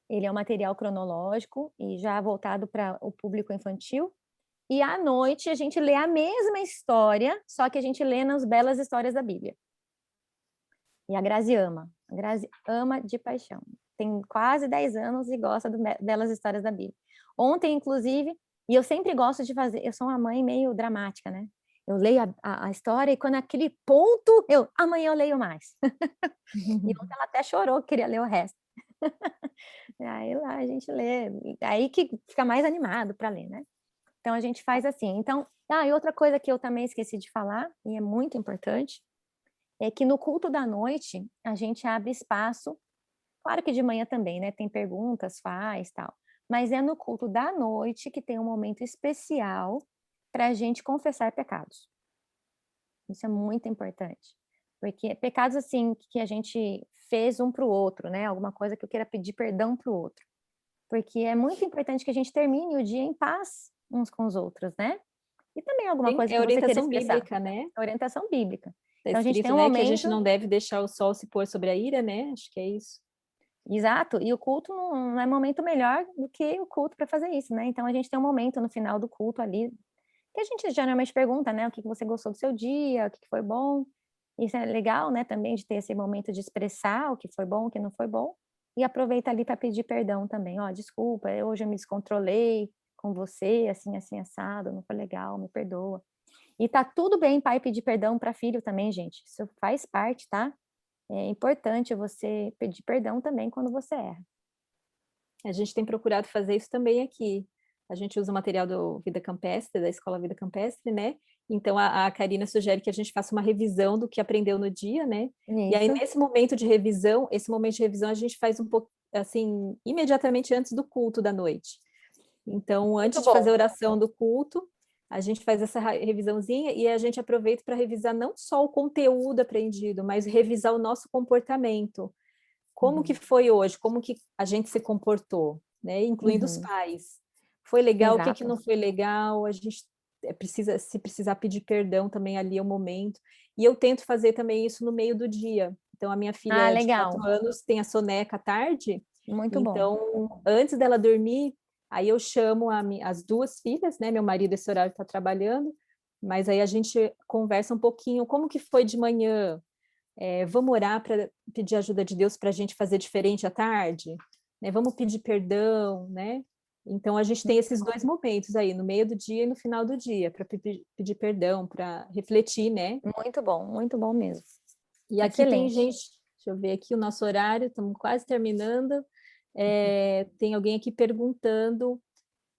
Ele é um material cronológico e já voltado para o público infantil. E à noite a gente lê a mesma história, só que a gente lê nas belas histórias da Bíblia. E a Grazi ama. A Grazi ama de paixão. Tem quase 10 anos e gosta de belas histórias da Bíblia. Ontem, inclusive, e eu sempre gosto de fazer, eu sou uma mãe meio dramática, né? Eu leio a história e quando aquele ponto, amanhã eu leio mais. E ontem ela até chorou, queria ler o resto. Aí lá a gente lê, aí que fica mais animado para ler, né? Então a gente faz assim. Então, e outra coisa que eu também esqueci de falar, e é muito importante, é que no culto da noite a gente abre espaço, claro que de manhã também, né? Tem perguntas, faz, tal. Mas é no culto da noite que tem um momento especial para a gente confessar pecados. Isso é muito importante. Porque pecados, assim, que a gente fez um para o outro, né? Alguma coisa que eu queira pedir perdão para o outro. Porque é muito importante que a gente termine o dia em paz uns com os outros, né? E também alguma coisa É que você queira orientação expressar. bíblica, né? É orientação bíblica. Está Então a gente tem escrito, um né, que a gente momento. não deve deixar o sol se pôr sobre a ira, né? Acho que é isso. Exato, e o culto não é momento melhor do que o culto para fazer isso, né? Então a gente tem um momento no final do culto ali, que a gente geralmente pergunta, né? O que você gostou do seu dia, o que foi bom. Isso é legal, né? Também de ter esse momento de expressar o que foi bom, o que não foi bom. E aproveita ali para pedir perdão também. Ó, desculpa, hoje eu me descontrolei com você, assim, assim, assado, não foi legal, me perdoa. E tá tudo bem pai pedir perdão para filho também, gente. Isso faz parte, tá? É importante você pedir perdão também quando você erra. A gente tem procurado fazer isso também aqui. a gente usa o material do Vida Campestre, da Escola Vida Campestre, né? Então, a Karina sugere que a gente faça uma revisão do que aprendeu no dia, né? E aí, Isso. nesse momento de revisão, a gente faz um pouco, assim, imediatamente antes do culto da noite. Então, antes de fazer a oração do culto, a gente faz essa revisãozinha e a gente aproveita para revisar não só o conteúdo aprendido, mas revisar o nosso comportamento. Como que foi hoje? Como que a gente se comportou, né? Incluindo os pais. Foi legal? O que que Exato. não foi legal? A gente precisa, se precisar pedir perdão também ali é o momento. E eu tento fazer também isso no meio do dia. Então, a minha Ah, filha de 4 legal. anos tem a soneca à tarde, Muito bom. então, antes dela dormir, aí eu chamo as duas filhas, né? Meu marido esse horário está trabalhando, mas aí a gente conversa um pouquinho, como que foi de manhã? Vamos orar para pedir ajuda de Deus para a gente fazer diferente à tarde? Né? Vamos pedir perdão, né? Então, a gente tem esses dois momentos aí, no meio do dia e no final do dia, para pedir perdão, para refletir, né? Muito bom mesmo. E aqui tem Excelente. gente, deixa eu ver aqui o nosso horário, estamos quase terminando. Tem alguém aqui perguntando o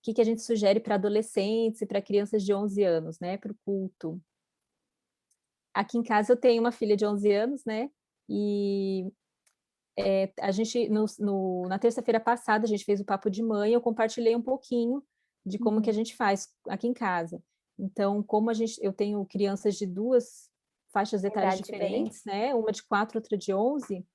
que a gente sugere para adolescentes e para crianças de 11 anos, né, para o culto. Aqui em casa eu tenho uma filha de 11 anos, né, e a gente, na terça-feira passada, a gente fez o papo de mãe, eu compartilhei um pouquinho de como que a gente faz aqui em casa. Então, eu tenho crianças de duas faixas etárias Idade diferente. diferentes, né? Uma de 4, outra de 11.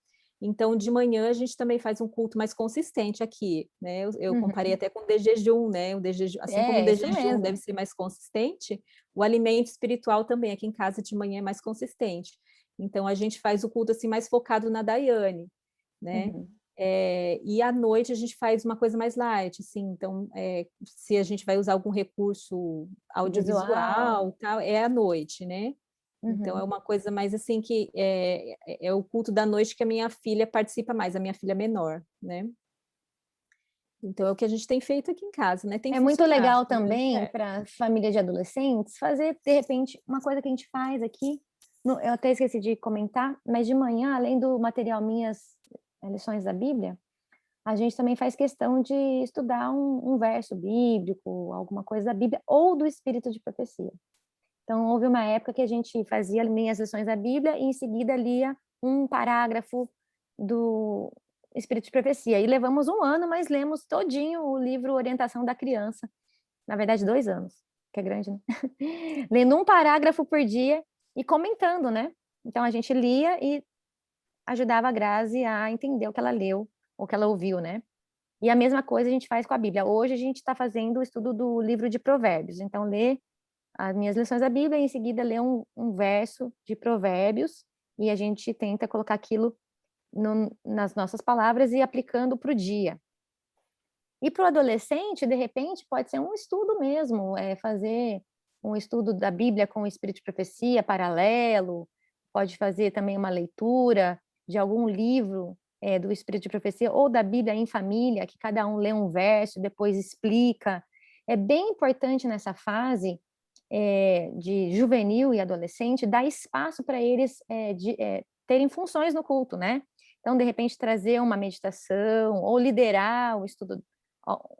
Então, de manhã a gente também faz um culto mais consistente aqui, né? Eu comparei até com o de jejum, né? O de jejum, assim como o de Isso jejum mesmo. deve ser mais consistente, o alimento espiritual também aqui em casa de manhã é mais consistente. Então, a gente faz o culto assim mais focado na Daiane, né? E à noite a gente faz uma coisa mais light, assim, então se a gente vai usar algum recurso Visual. audiovisual, tal, é à noite, né? Então é Uhum. uma coisa mais assim que é o culto da noite que a minha filha participa mais, a minha filha menor, né? Então é o que a gente tem feito aqui em casa, né? Tem É muito funcionado, legal tem dado também certo. para família de adolescentes fazer, de repente, uma coisa que a gente faz aqui. Eu até esqueci de comentar, mas de manhã, além do material Minhas Lições da Bíblia, a gente também faz questão de estudar um verso bíblico, alguma coisa da Bíblia, ou do Espírito de Profecia. Então, houve uma época que a gente fazia Minhas Lições da Bíblia e, em seguida, lia um parágrafo do Espírito de Profecia. E levamos 1 ano, mas lemos todinho o livro Orientação da Criança. Na verdade, 2 anos, que é grande, né? Lendo um parágrafo por dia e comentando, né? Então, a gente lia e ajudava a Grazi a entender o que ela leu, ou que ela ouviu, né? E a mesma coisa a gente faz com a Bíblia. Hoje a gente está fazendo o estudo do livro de Provérbios. Então, lê as minhas lições da Bíblia e em seguida lê um verso de Provérbios e a gente tenta colocar aquilo nas nossas palavras e aplicando para o dia. E para o adolescente, de repente, pode ser um estudo mesmo, fazer um estudo da Bíblia com o Espírito de Profecia paralelo, pode fazer também uma leitura de algum livro do Espírito de Profecia ou da Bíblia em família, que cada um lê um verso, depois explica. É bem importante nessa fase de juvenil e adolescente dar espaço para eles terem funções no culto, né? Então, de repente, trazer uma meditação ou liderar o estudo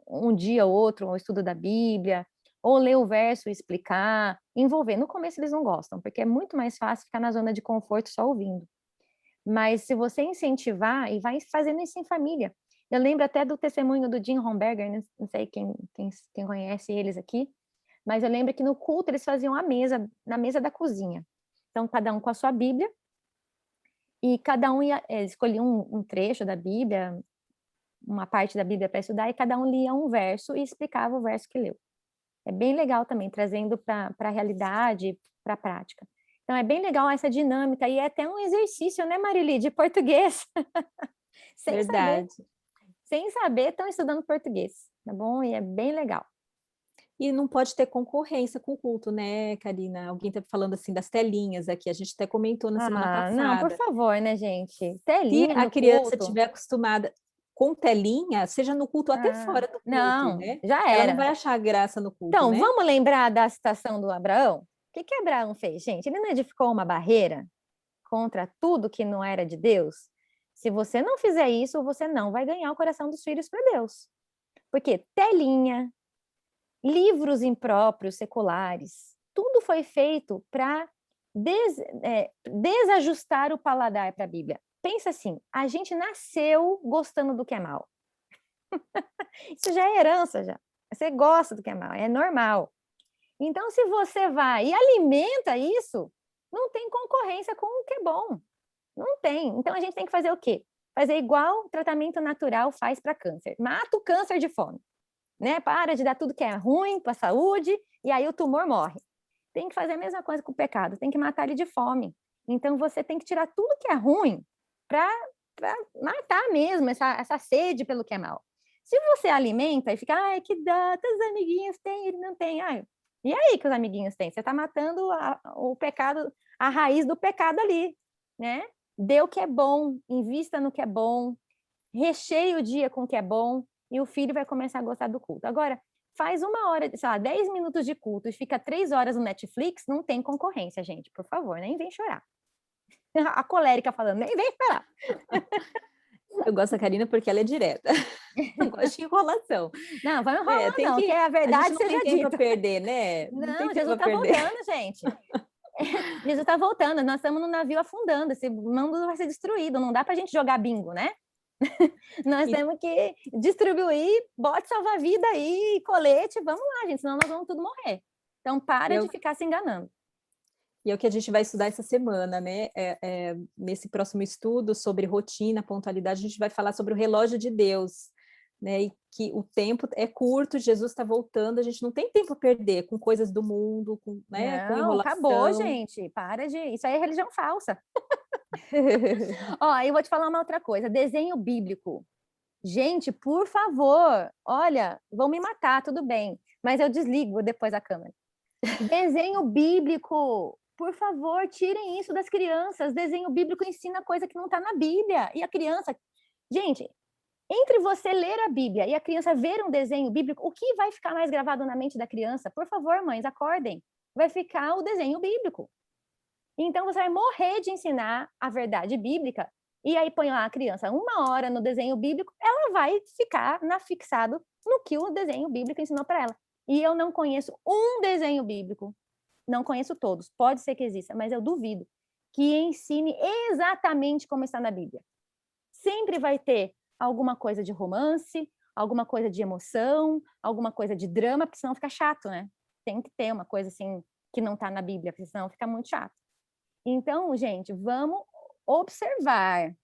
um dia ou outro, o estudo da Bíblia, ou ler o verso e explicar, envolver. No começo eles não gostam, porque é muito mais fácil ficar na zona de conforto só ouvindo. Mas se você incentivar e vai fazendo isso em família. Eu lembro até do testemunho do Jim Homberger, não sei quem conhece eles aqui, mas eu lembro que no culto eles faziam a mesa, na mesa da cozinha. Então, cada um com a sua Bíblia, e cada um escolhia um trecho da Bíblia, uma parte da Bíblia para estudar, e cada um lia um verso e explicava o verso que leu. É bem legal também, trazendo para a realidade, para a prática. Então, é bem legal essa dinâmica, e é até um exercício, né, Marili, de português. Verdade. Sem saber, estão estudando português, tá bom? E é bem legal. E não pode ter concorrência com o culto, né, Karina? Alguém está falando assim das telinhas aqui, a gente até comentou na semana Não, por passada. favor, né, gente? Se Telinha a no criança culto. estiver acostumada com telinha, seja no culto ou até fora do culto, Não, né? já Ela não era. vai achar graça no culto, Então, né? vamos lembrar da citação do Abraão? O que Abraão fez, gente? Ele não edificou uma barreira contra tudo que não era de Deus? Se você não fizer isso, você não vai ganhar o coração dos filhos para Deus. Porque telinha, livros impróprios, seculares, tudo foi feito para desajustar o paladar para a Bíblia. Pensa assim, a gente nasceu gostando do que é mal. Isso já é herança, já. Você gosta do que é mal, é normal. Então, se você vai e alimenta isso, não tem concorrência com o que é bom. Não tem. Então, a gente tem que fazer o quê? Fazer igual o tratamento natural faz para câncer. Mata o câncer de fome, né? Para de dar tudo que é ruim para a saúde e aí o tumor morre. Tem que fazer a mesma coisa com o pecado, tem que matar ele de fome. Então, você tem que tirar tudo que é ruim para matar mesmo essa sede pelo que é mal. Se você alimenta e fica, ai, que dó, os amiguinhos têm, ele não tem. Ai, e aí que os amiguinhos têm? Você está matando o pecado, a raiz do pecado ali, né? Dê o que é bom, invista no que é bom, recheie o dia com o que é bom e o filho vai começar a gostar do culto. Agora, faz 1 hora, sei lá, 10 minutos de culto e fica 3 horas no Netflix, não tem concorrência, gente, por favor, nem vem chorar. A colérica falando, nem vem esperar. Eu gosto da Karina porque ela é direta. Não gosto de enrolação. Não, vai enrolar não, que a verdade seja dita. A gente não tem tempo para perder, né? Não, Jesus está voltando, gente. Jesus está voltando, nós estamos no navio afundando, esse mundo vai ser destruído, não dá para a gente jogar bingo, né? Nós temos que distribuir bote salva-vida aí, colete, vamos lá, gente, senão nós vamos tudo morrer. Então, de ficar se enganando. E é o que a gente vai estudar essa semana, né? Nesse próximo estudo sobre rotina, pontualidade, a gente vai falar sobre o relógio de Deus, né? E que o tempo é curto, Jesus está voltando, a gente não tem tempo a perder com coisas do mundo, né? Com enrolação. Acabou, gente. Isso aí é religião falsa. Ó, eu vou te falar uma outra coisa. Desenho bíblico. Gente, por favor, olha, vão me matar, tudo bem, mas eu desligo depois a câmera. Desenho bíblico, por favor, tirem isso das crianças. Desenho bíblico ensina coisa que não está na Bíblia. E a criança... Gente, entre você ler a Bíblia e a criança ver um desenho bíblico, o que vai ficar mais gravado na mente da criança? Por favor, mães, acordem. Vai ficar o desenho bíblico. Então, você vai morrer de ensinar a verdade bíblica e aí põe lá a criança 1 hora no desenho bíblico, ela vai ficar fixado no que o desenho bíblico ensinou para ela. E eu não conheço um desenho bíblico, não conheço todos, pode ser que exista, mas eu duvido, que ensine exatamente como está na Bíblia. Sempre vai ter alguma coisa de romance, alguma coisa de emoção, alguma coisa de drama, porque senão fica chato, né? Tem que ter uma coisa assim que não está na Bíblia, porque senão fica muito chato. Então, gente, vamos observar.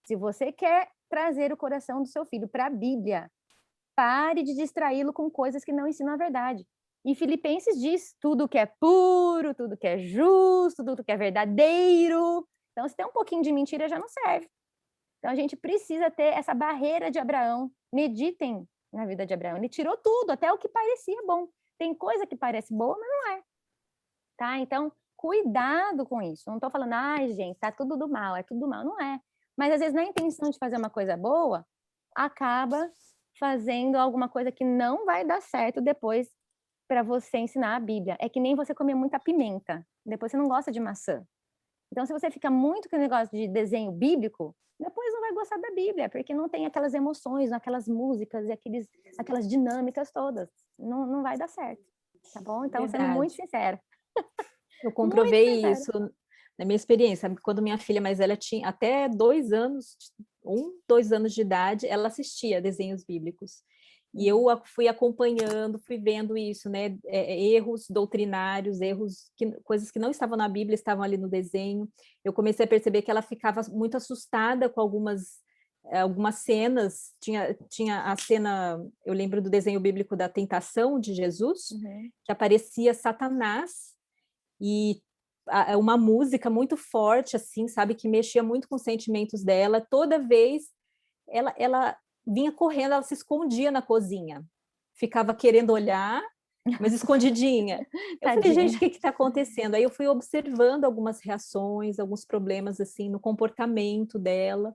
Se você quer trazer o coração do seu filho para a Bíblia, pare de distraí-lo com coisas que não ensinam a verdade. E Filipenses diz, tudo que é puro, tudo que é justo, tudo que é verdadeiro. Então, se tem um pouquinho de mentira, já não serve. Então, a gente precisa ter essa barreira de Abraão. Meditem na vida de Abraão. Ele tirou tudo, até o que parecia bom. Tem coisa que parece boa, mas não é. Tá? Então, cuidado com isso. Não estou falando, ai, gente, tá tudo do mal, é tudo do mal. Não é. Mas, às vezes, na intenção de fazer uma coisa boa, acaba fazendo alguma coisa que não vai dar certo depois para você ensinar a Bíblia. É que nem você comer muita pimenta. Depois você não gosta de maçã. Então, se você fica muito com o negócio de desenho bíblico, depois não vai gostar da Bíblia, porque não tem aquelas emoções, aquelas músicas e aquelas dinâmicas todas. Não vai dar certo. Tá bom? Então, sendo muito sincera. Eu comprovei isso na minha experiência. Quando minha filha mais velha tinha até 2 anos, 2 anos de idade, ela assistia desenhos bíblicos. E eu fui acompanhando, fui vendo isso, né? Erros doutrinários, coisas que não estavam na Bíblia, estavam ali no desenho. Eu comecei a perceber que ela ficava muito assustada com algumas cenas. Tinha a cena, eu lembro do desenho bíblico da tentação de Jesus, que aparecia Satanás, e uma música muito forte, assim, sabe? Que mexia muito com os sentimentos dela. Toda vez ela vinha correndo, ela se escondia na cozinha, ficava querendo olhar, mas escondidinha. Eu falei, gente, o que está acontecendo? Aí eu fui observando algumas reações, alguns problemas assim no comportamento dela,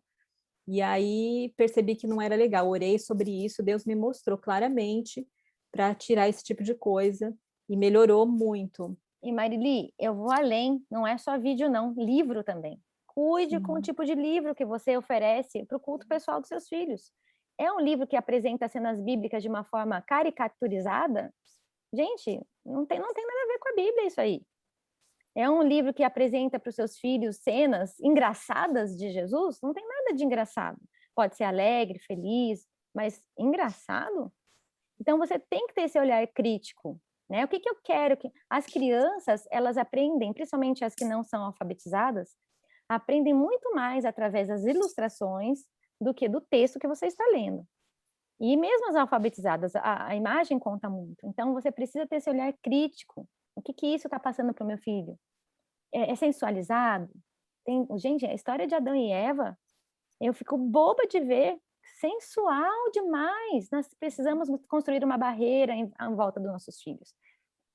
e aí percebi que não era legal. Orei sobre isso, Deus me mostrou claramente para tirar esse tipo de coisa, e melhorou muito. E Marili, eu vou além, não é só vídeo não, livro também. Cuide com o tipo de livro que você oferece para o culto pessoal dos seus filhos. É um livro que apresenta cenas bíblicas de uma forma caricaturizada? Gente, não tem nada a ver com a Bíblia isso aí. É um livro que apresenta para os seus filhos cenas engraçadas de Jesus? Não tem nada de engraçado. Pode ser alegre, feliz, mas engraçado? Então, você tem que ter esse olhar crítico, né? O que eu quero que... As crianças, elas aprendem, principalmente as que não são alfabetizadas, aprendem muito mais através das ilustrações do que do texto que você está lendo. E mesmo as alfabetizadas, a imagem conta muito. Então, você precisa ter esse olhar crítico. O que isso está passando para o meu filho? É sensualizado? Gente, a história de Adão e Eva, eu fico boba de ver, sensual demais. Nós precisamos construir uma barreira em volta dos nossos filhos.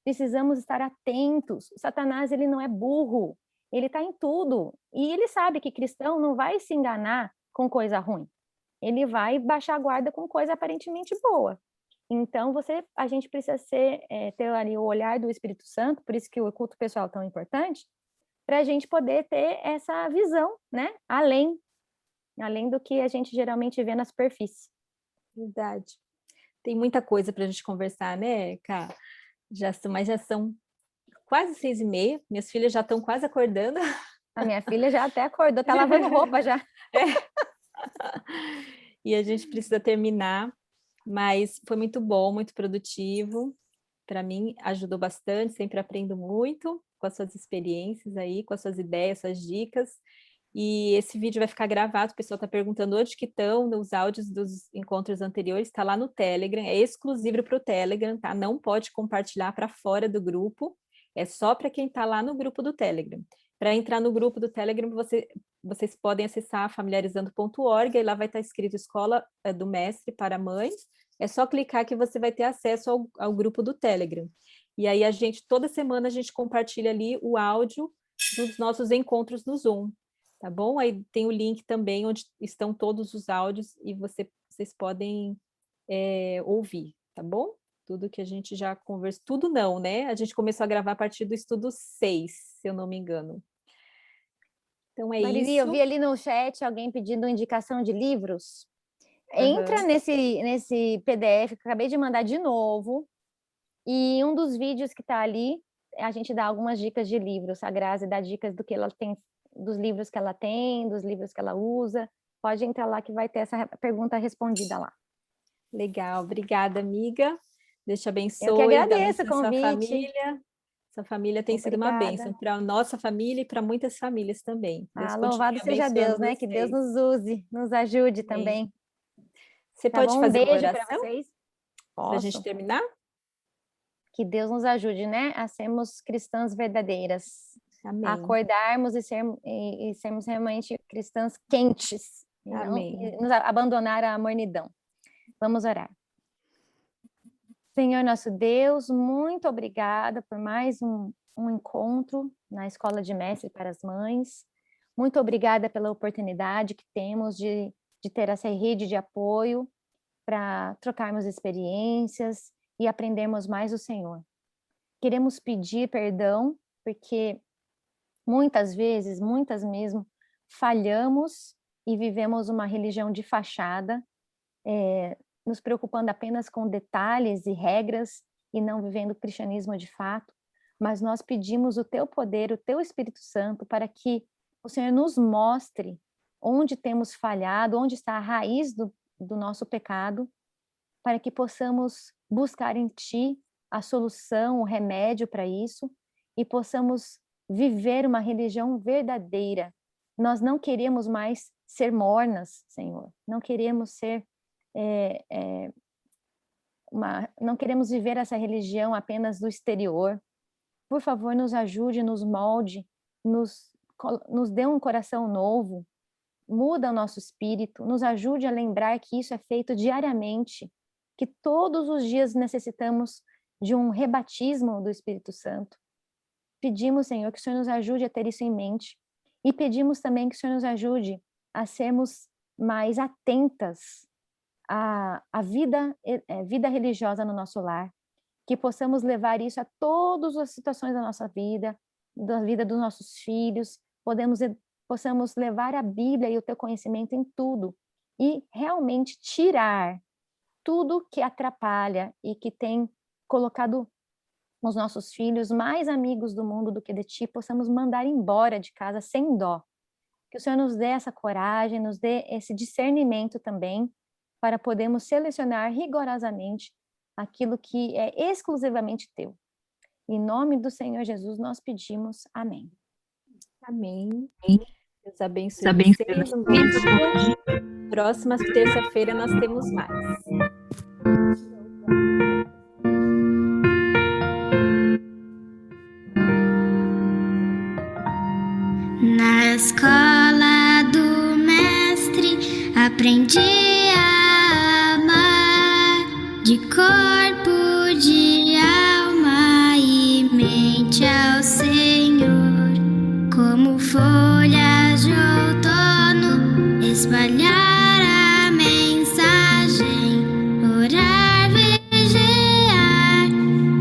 Precisamos estar atentos. O Satanás, ele não é burro, ele está em tudo. E ele sabe que cristão não vai se enganar com coisa ruim. Ele vai baixar a guarda com coisa aparentemente boa. Então, a gente precisa ter ali o olhar do Espírito Santo, por isso que o culto pessoal é tão importante, para a gente poder ter essa visão, né? Além do que a gente geralmente vê na superfície. Verdade. Tem muita coisa para a gente conversar, né, Ká? Mas já são quase 6h30, minhas filhas já estão quase acordando. A minha filha já até acordou, tá lavando roupa já. E a gente precisa terminar, mas foi muito bom, muito produtivo. Para mim, ajudou bastante, sempre aprendo muito com as suas experiências aí, com as suas ideias, suas dicas. E esse vídeo vai ficar gravado, o pessoal está perguntando onde que estão os áudios dos encontros anteriores, está lá no Telegram, é exclusivo para o Telegram, tá? Não pode compartilhar para fora do grupo, é só para quem está lá no grupo do Telegram. Para entrar no grupo do Telegram, vocês podem acessar familiarizando.org, e lá vai estar escrito Escola do Mestre para Mães, é só clicar que você vai ter acesso ao grupo do Telegram. E aí toda semana a gente compartilha ali o áudio dos nossos encontros no Zoom, tá bom? Aí tem o link também onde estão todos os áudios e vocês podem ouvir, tá bom? Tudo que a gente já conversou, tudo não, né? A gente começou a gravar a partir do estudo 6, se eu não me engano. Então Marili, isso. eu vi ali no chat alguém pedindo indicação de livros. Entra nesse PDF que eu acabei de mandar de novo, e um dos vídeos que está ali, a gente dá algumas dicas de livros. A Grazi dá dicas do que ela tem, dos livros que ela tem, dos livros que ela usa. Pode entrar lá que vai ter essa pergunta respondida lá. Legal, obrigada, amiga. Deus te abençoe. Eu que agradeço o sua convite. família. Sua família tem sido uma bênção para a nossa família e para muitas famílias também. Deus Louvado seja Deus, né? Que Deus nos use, nos ajude também. Você pode fazer uma beijo para oração vocês. para a gente terminar? Que Deus nos ajude, né? A sermos cristãs verdadeiras. Amém. A acordarmos e sermos realmente cristãs quentes. Amém. E nos abandonar a mornidão. Vamos orar. Senhor nosso Deus, muito obrigada por mais um encontro na Escola de Mestre para as Mães. Muito obrigada pela oportunidade que temos de ter essa rede de apoio para trocarmos experiências e aprendermos mais do Senhor. Queremos pedir perdão, porque muitas vezes, muitas mesmo, falhamos e vivemos uma religião de fachada, nos preocupando apenas com detalhes e regras e não vivendo o cristianismo de fato, mas nós pedimos o teu poder, o teu Espírito Santo, para que o Senhor nos mostre onde temos falhado, onde está a raiz do nosso pecado, para que possamos buscar em ti a solução, o remédio para isso, e possamos viver uma religião verdadeira. Nós não queremos mais ser mornas, Senhor, não queremos ser não queremos viver essa religião apenas do exterior. Por favor, nos ajude, nos molde, nos dê um coração novo, muda o nosso espírito, nos ajude a lembrar que isso é feito diariamente, que todos os dias necessitamos de um rebatismo do Espírito Santo. Pedimos, Senhor, que o Senhor nos ajude a ter isso em mente, e pedimos também que o Senhor nos ajude a sermos mais atentas a vida religiosa no nosso lar, que possamos levar isso a todas as situações da nossa vida, da vida dos nossos filhos, possamos levar a Bíblia e o teu conhecimento em tudo, e realmente tirar tudo que atrapalha e que tem colocado os nossos filhos mais amigos do mundo do que de ti, possamos mandar embora de casa sem dó. Que o Senhor nos dê essa coragem, nos dê esse discernimento também, para podermos selecionar rigorosamente aquilo que é exclusivamente teu. Em nome do Senhor Jesus nós pedimos. Amém. Amém. Deus abençoe vocês. Um bom dia. Próxima terça-feira nós temos mais. Na escola do mestre aprendi a amar de corpo, de alma e mente ao Senhor, como folhas de outono, espalhar a mensagem, orar, vigiar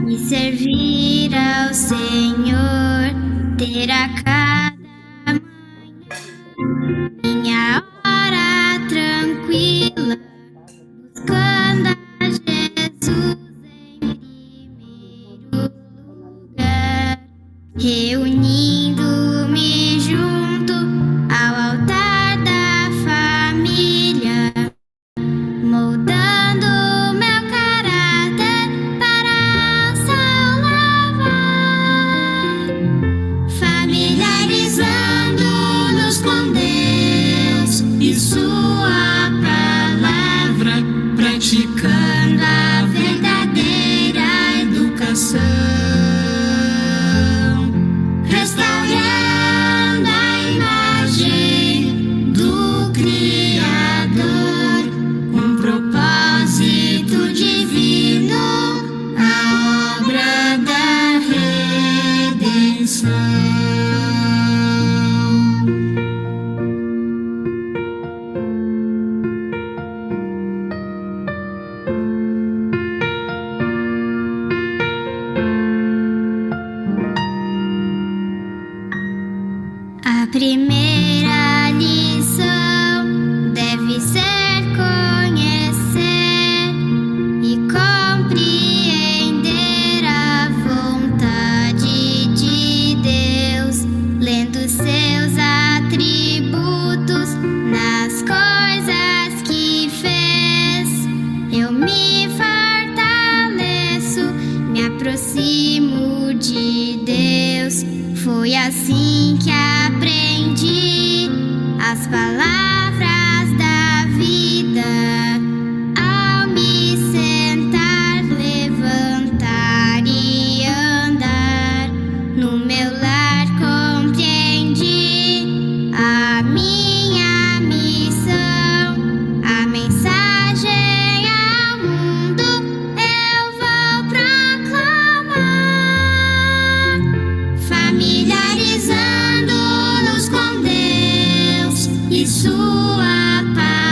e servir ao Senhor, ter a cada minha hora tranquila, buscando a Jesus em primeiro lugar, reunindo-me junto ao altar da família, moldando meu caráter para ao céu levar, familiarizando-nos com Deus e sua palavra, praticando a verdadeira educação, restaurando a imagem do Criador, um propósito divino, a obra da redenção. A primeira lição deve ser conhecer e compreender a vontade de Deus, lendo seus atributos nas coisas que fez. Eu me fortaleço, me aproximo de Deus. Foi assim que aprendi as palavras da vida. Ao me sentar, levantar e andar, no meu lar compreendi a minha missão, a mensagem ao mundo eu vou proclamar, familiarizando-nos com Deus e sua paz.